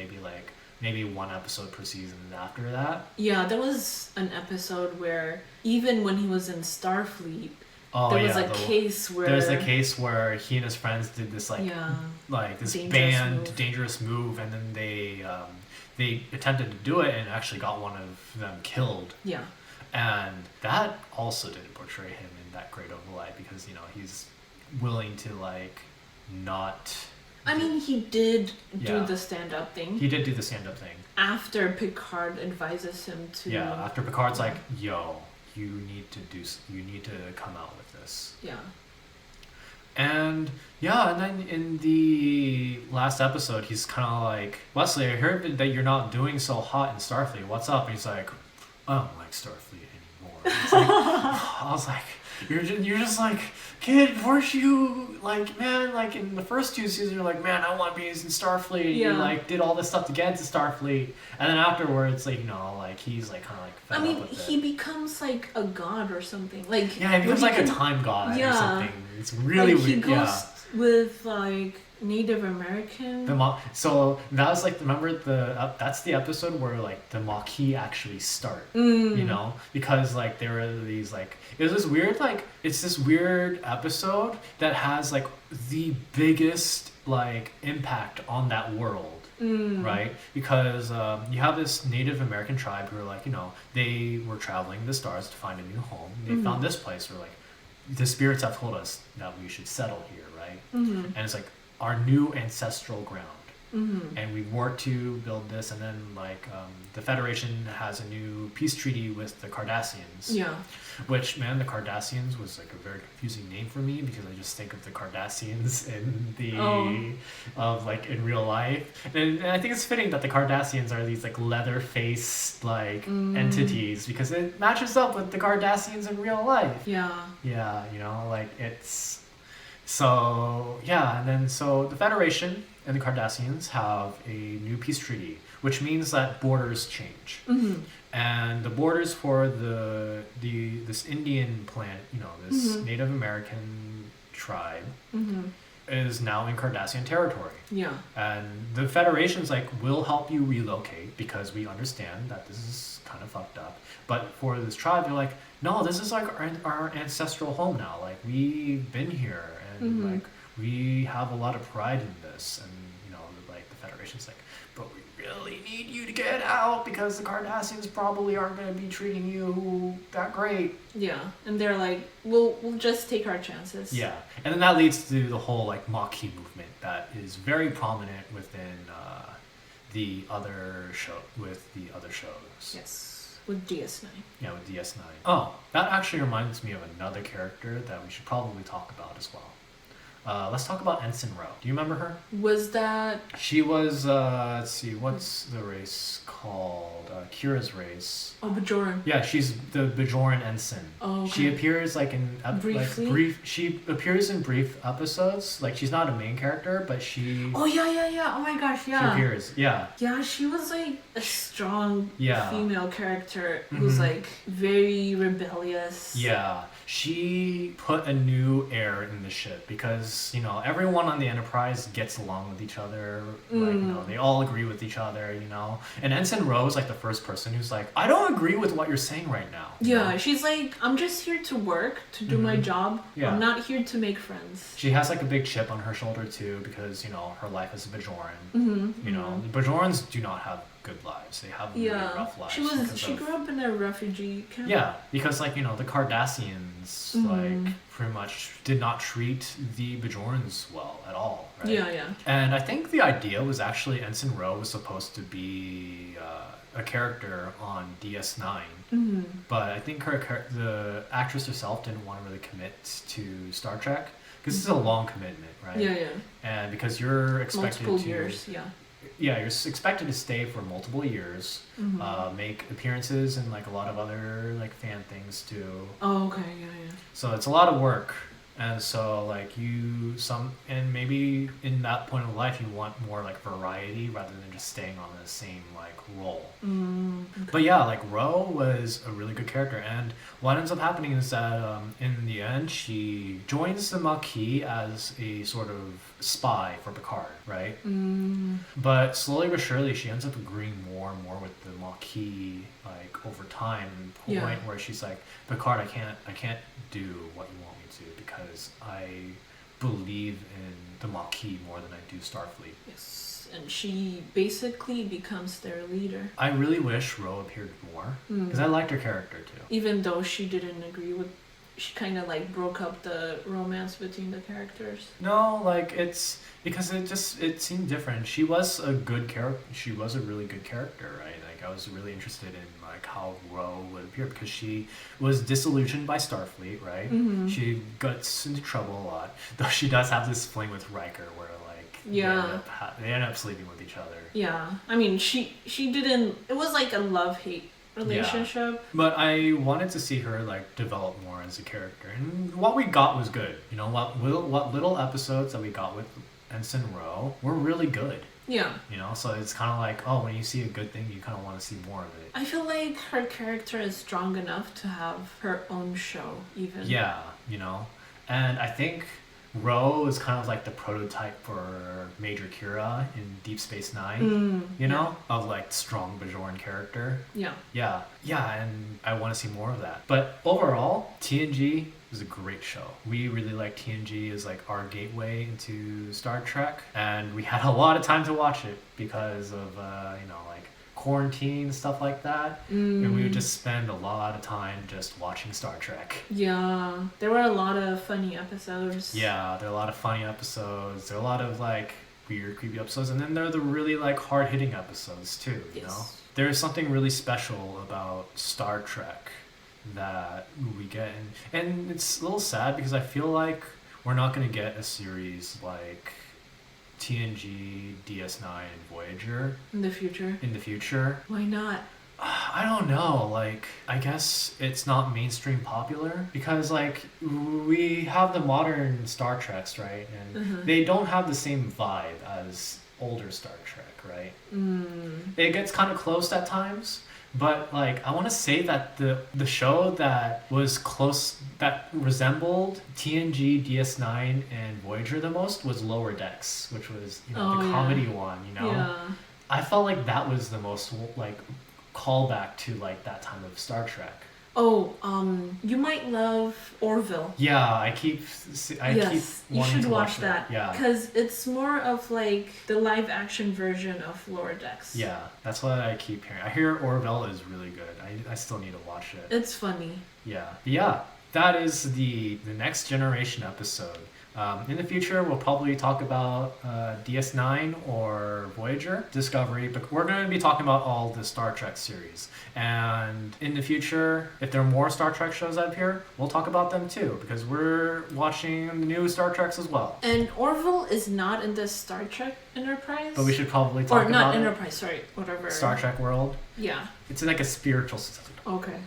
maybe one episode per season after that. Yeah, there was an episode where even when he was in Starfleet, there was a case where there's a case where he and his friends did this like this dangerous move, and then they attempted to do it and actually got one of them killed. Yeah. And that also didn't portray him in that great of a light, because you know, he's willing to like not. I mean, he did do the stand-up thing. He did do the stand-up thing after Pickard advises him to. Yeah, after Picard's like, yo, you need to come out with this. Yeah. And yeah, and then in the last episode, he's kind of like, Wesley, I heard that you're not doing so hot in Starfleet. What's up? And he's like, I don't like Starfleet anymore. It's like, I was like, you're just like, kid, weren't you like, man, like in the first 2 seasons, you're like, man, I want to be in Starfleet. You like did all this stuff to get into Starfleet, and then afterwards, like, you know, like he's like kind of like fed up with he becomes like a god or something. Like, yeah, he becomes like a time god or something. It's really like, weird. He goes with like Native American. So that was like, remember that's the episode where like the Marquis actually start. You know, because like there were these like, it's this weird episode that has like the biggest like impact on that world. Right? Because you have this Native American tribe who are like, you know, they were traveling the stars to find a new home. They found this place where like the spirits have told us that we should settle here, right? And it's like our new ancestral ground. And we worked to build this, and then like the Federation has a new peace treaty with the Cardassians. Yeah. Which, man, the Cardassians was like a very confusing name for me, because I just think of the Cardassians in in real life, and I think it's fitting that the Cardassians are these like leather-faced like entities, because it matches up with the Cardassians in real life. Yeah. Yeah, you know, like it's. So yeah, and then so the Federation and the Cardassians have a new peace treaty, which means that borders change. And the borders for this Indian planet, you know, this Native American tribe, is now in Cardassian territory. Yeah. And the Federation's like, we'll help you relocate, because we understand that this is kind of fucked up. But for this tribe, they're like, no, this is like our ancestral home now. Like, we've been here, and like we have a lot of pride in this. And you know, like the Federation's like, but we really need you to get out, because the Cardassians probably aren't going to be treating you that great. Yeah, and they're like, we'll just take our chances. Yeah, and then that leads to the whole like Maquis movement that is very prominent within the other shows. Yes, with DS9. Yeah, with DS9. Oh, that actually reminds me of another character that we should probably talk about as well. Let's talk about Ensign Ro. Do you remember her? Was that... She was, let's see, what's the race called? Kira's race. Oh, Bajoran. Yeah, she's the Bajoran ensign. Oh, okay. She appears like in... Briefly? She appears in brief episodes. Like, she's not a main character, but she... Oh, yeah. Oh my gosh, yeah. She appears, yeah. Yeah, she was like a strong female character who's like very rebellious. Yeah. she put a new air in the ship because, you know, everyone on the Enterprise gets along with each other. Like, you know, they all agree with each other, you know. And Ensign Ro is like the first person who's like, I don't agree with what you're saying right now. Yeah, she's like, I'm just here to work, to do my job. Yeah. I'm not here to make friends. She has like a big chip on her shoulder too because, you know, her life as a Bajoran. You know, the Bajorans do not have good lives. They have really rough lives. She grew up in a refugee camp. Yeah, because like, you know, the Cardassians like pretty much did not treat the Bajorans well at all, right? Yeah. And I think the idea was actually Ensign Ro was supposed to be a character on DS9. But I think the actress herself didn't want to really commit to Star Trek because this is a long commitment, right? Yeah. And because you're expected multiple to years, you're expected to stay for multiple years, make appearances and like a lot of other like fan things too. Oh, okay, yeah. So it's a lot of work, and so like and maybe in that point of life you want more like variety rather than just staying on the same like role. Okay. But yeah, like Ro was a really good character, and what ends up happening is that in the end she joins the Marquis as a sort of spy for Pickard, right? But slowly but surely she ends up agreeing more and more with the Marquis like over time, to the point where she's like, Pickard, I can't do what you want me to because I believe in the Marquis more than I do Starfleet. Yes, and she basically becomes their leader. I really wish Ro appeared more because I liked her character too. Even though she didn't agree with, she kind of like broke up the romance between the characters. No, like it's because it seemed different. She was a good character. She was a really good character, right? Like I was really interested in like how Ro would appear because she was disillusioned by Starfleet, right? She gets into trouble a lot, though she does have this fling with Riker where like they end up sleeping with each other. Yeah, I mean she didn't. It was like a love-hate relationship. Yeah. But I wanted to see her like develop more as a character, and what we got was good. You know, what little episodes that we got with Ensign Ro were really good. Yeah. You know, so it's kind of like, oh, when you see a good thing, you kind of want to see more of it. I feel like her character is strong enough to have her own show, even. Yeah, you know, and I think Ro is kind of like the prototype for Major Kira in Deep Space Nine, you know, of like strong Bajoran character. Yeah, and I want to see more of that. But overall, TNG is a great show. We really like TNG as like our gateway into Star Trek, and we had a lot of time to watch it because of you know, like quarantine, stuff like that, and we would just spend a lot of time just watching Star Trek. Yeah, there were a lot of funny episodes. Yeah, there are a lot of funny episodes. There are a lot of like weird, creepy episodes, and then there are the really like hard-hitting episodes too. You know, there's something really special about Star Trek that we get, and it's a little sad because I feel like we're not going to get a series like TNG, DS9, and Voyager in the future. Why not? I don't know, like I guess it's not mainstream popular because like we have the modern Star Treks, right, and they don't have the same vibe as older Star Trek, right? It gets kind of close at times, but like I want to say that the show that was close, that resembled TNG, DS9, and Voyager the most was Lower Decks, which was, you know, the comedy one, you know. I felt like that was the most like callback to like that time of Star Trek. You might love Orville. Yeah, I keep wanting you should to watch that. Yeah, because it's more of like the live action version of Lower Decks. Yeah, that's what I keep hearing. I hear Orville is really good. I still need to watch it. It's funny. Yeah, that is the Next Generation episode. In the future, we'll probably talk about DS9 or Voyager, Discovery, but we're going to be talking about all the Star Trek series. And in the future, if there are more Star Trek shows out here, we'll talk about them too, because we're watching the new Star Treks as well. And Orville is not in the Star Trek Enterprise? But we should probably talk about it. Or not Enterprise, sorry, whatever. Star Trek world. Yeah. It's like a spiritual system. Okay.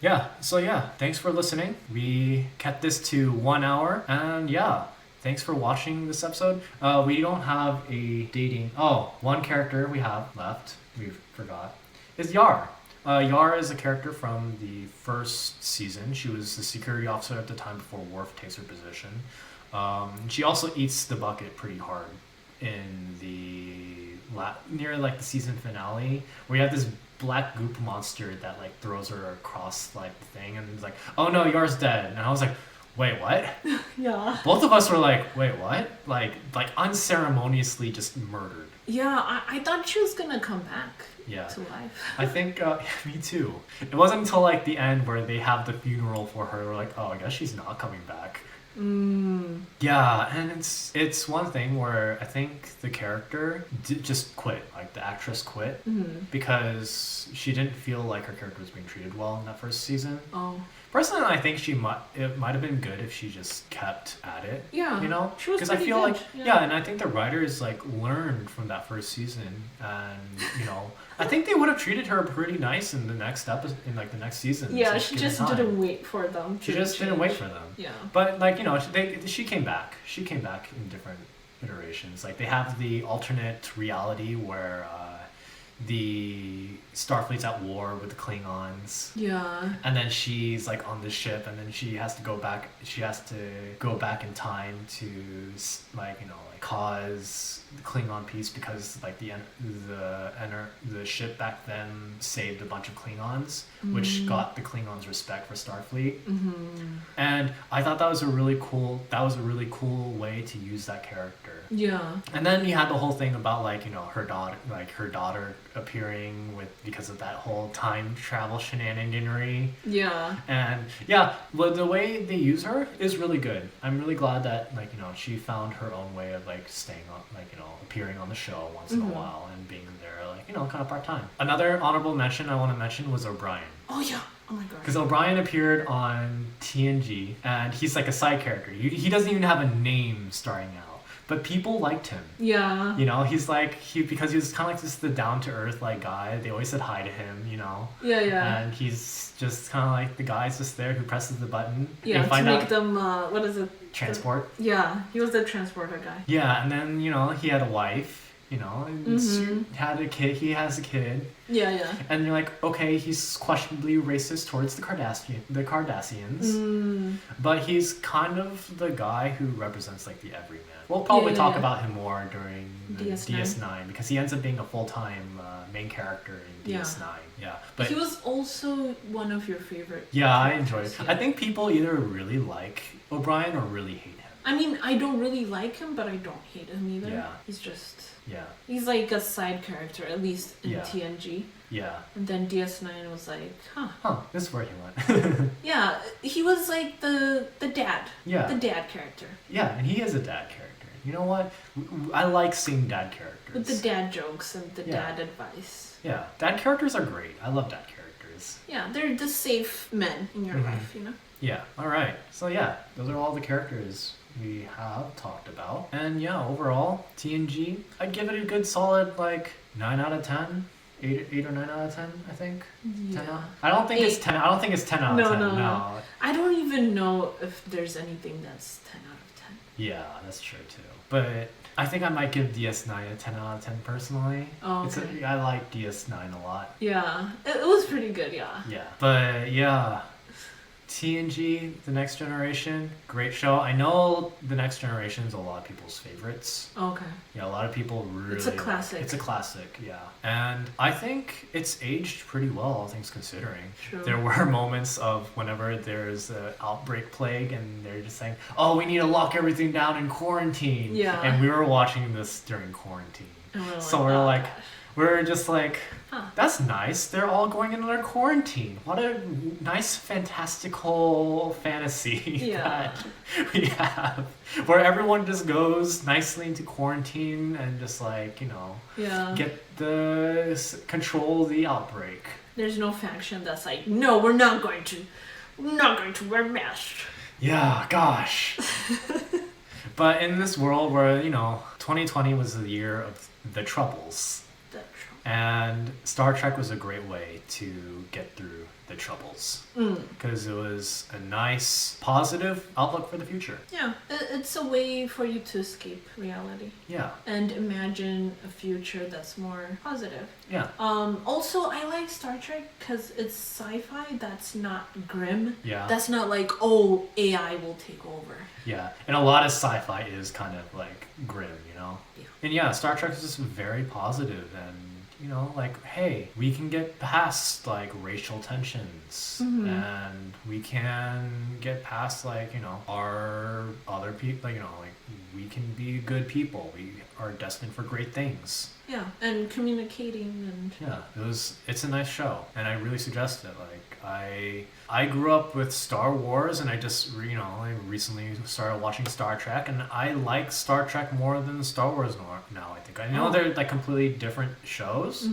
Yeah. So thanks for listening. We kept this to 1 hour, and thanks for watching this episode. We don't have a dating. One character we have left, we forgot, is Yar. Yara is a character from the first season. She was the security officer at the time before Worf takes her position. She also eats the bucket pretty hard in near like the season finale, where you have this black goop monster that like throws her across like the thing, and it's like, oh no, Yara's dead. And I was like, wait, what? Yeah. Both of us were like, wait, what? Like unceremoniously just murdered. Yeah, I thought she was gonna come back to life. I think, me too. It wasn't until like the end where they have the funeral for her, we're like, oh, I guess she's not coming back. Yeah, and it's one thing where I think the character just quit, like the actress quit, because she didn't feel like her character was being treated well in that first season. Oh. Personally, I think it might have been good if she just kept at it. Yeah, you know, she was because I feel good. like and I think the writers like learned from that first season, and you know, I think they would have treated her pretty nice in the next episode, in like the next season. Yeah, she just didn't wait for them. She just didn't wait for them. Yeah, but like you know, she came back. She came back in different iterations. Like they have the alternate reality where the Starfleet's at war with the Klingons. Yeah. And then she's like on the ship, and then she has to go back. She has to go back in time to like you know like cause the Klingon peace, because like the ship back then saved a bunch of Klingons, which got the Klingons' respect for Starfleet. And I thought that was a really cool way to use that character. Yeah. And then you had the whole thing about like, you know, her daughter appearing because of that whole time travel shenaniganery. Yeah. And yeah, but the way they use her is really good. I'm really glad that like, you know, she found her own way of like staying on, like, you know, appearing on the show once in a while and being there, like, you know, kind of part-time. Another honorable mention I want to mention was O'Brien. Oh yeah. Oh my god. Because O'Brien appeared on TNG, and he's like a side character. He doesn't even have a name starting out. But people liked him. Yeah. You know, he's like, because he was kind of like just the down-to-earth like guy. They always said hi to him, you know. Yeah, yeah. And he's just kind of like the guy's just there who presses the button. Yeah, to make them, what is it? Transport. Yeah, he was the transporter guy. Yeah, and then, you know, he had a wife. You know, had a kid. He has a kid. Yeah, yeah. And you're like, okay, he's questionably racist towards the Cardassians, but he's kind of the guy who represents like the everyman. We'll probably talk about him more during DS9 because he ends up being a full-time main character in DS9. Yeah, but he was also one of your favorite. Yeah, I enjoyed it. Yeah. I think people either really like O'Brien or really hate him. I mean, I don't really like him, but I don't hate him either. Yeah. He's just... Yeah. He's like a side character, at least in TNG. Yeah. And then DS9 was like, this is where he went. Yeah, he was like the dad. Yeah. The dad character. Yeah, and he is a dad character. You know what? I like seeing dad characters. With the dad jokes and the dad advice. Yeah, dad characters are great. I love dad characters. Yeah, they're the safe men in your life, you know? Yeah, alright. So yeah, those are all the characters we have talked about. And yeah, overall, TNG, I'd give it a good solid like 9 out of 10. 8 or 9 out of 10, I think. Yeah. 10 out. I don't think it's 10. I don't think it's 10 out of 10. No. I don't even know if there's anything that's 10 out of 10. Yeah, that's true too. But I think I might give DS9 a 10 out of 10 personally. Oh, okay. I like DS9 a lot. Yeah, it was pretty good, yeah. Yeah, but yeah. TNG, The Next Generation, great show. I know The Next Generation is a lot of people's favorites. Okay. Yeah, a lot of people really... It's a classic. It's a classic, yeah. And I think it's aged pretty well, all things considering. True. There were moments of whenever there's an outbreak plague and they're just saying, oh, we need to lock everything down in quarantine. Yeah. And we were watching this during quarantine. And we're so we're just like, that's nice. They're all going into their quarantine. What a nice, fantastical fantasy that we have. Where everyone just goes nicely into quarantine and just like, you know, control the outbreak. There's no faction that's like, no, we're not going to wear masks. Yeah, gosh. But in this world where, you know, 2020 was the year of the Troubles. And Star Trek was a great way to get through the troubles because it was a nice positive outlook for the future. Yeah, it's a way for you to escape reality. Yeah. And imagine a future that's more positive. Yeah. Also, I like Star Trek because it's sci-fi that's not grim. Yeah. That's not like, oh, AI will take over. Yeah, and a lot of sci-fi is kind of like grim, you know? Yeah. And yeah, Star Trek is just very positive and, you know, like, hey, we can get past like racial tensions and we can get past like, you know, our other people, like, you know, like we can be good people. We are destined for great things. Yeah, and communicating and... Yeah, it's a nice show and I really suggest it. Like, I grew up with Star Wars and I just, you know, I recently started watching Star Trek and I like Star Trek more than Star Wars now, I think. I know they're like completely different shows,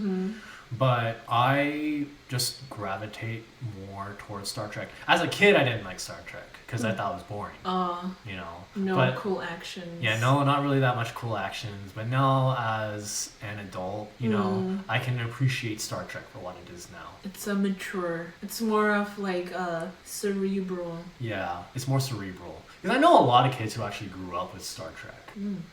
but I just gravitate more towards Star Trek. As a kid, I didn't like Star Trek because I thought it was boring. You know, no cool actions. Yeah, no, not really that much cool actions. But now, as an adult, you know, I can appreciate Star Trek for what it is now. It's a mature. It's more of like a cerebral. Yeah, it's more cerebral. Because I know a lot of kids who actually grew up with Star Trek.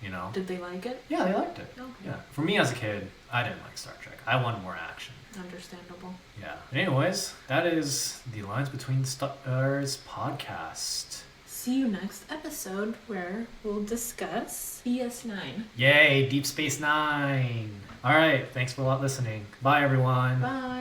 You know. Did they like it? Yeah, they liked it. Okay. Yeah. For me as a kid, I didn't like Star Trek. I wanted more action. Understandable. Yeah. But anyways, that is the Lines Between Stars podcast. See you next episode where we'll discuss DS9. Yay, Deep Space Nine. All right. Thanks for listening. Bye, everyone. Bye.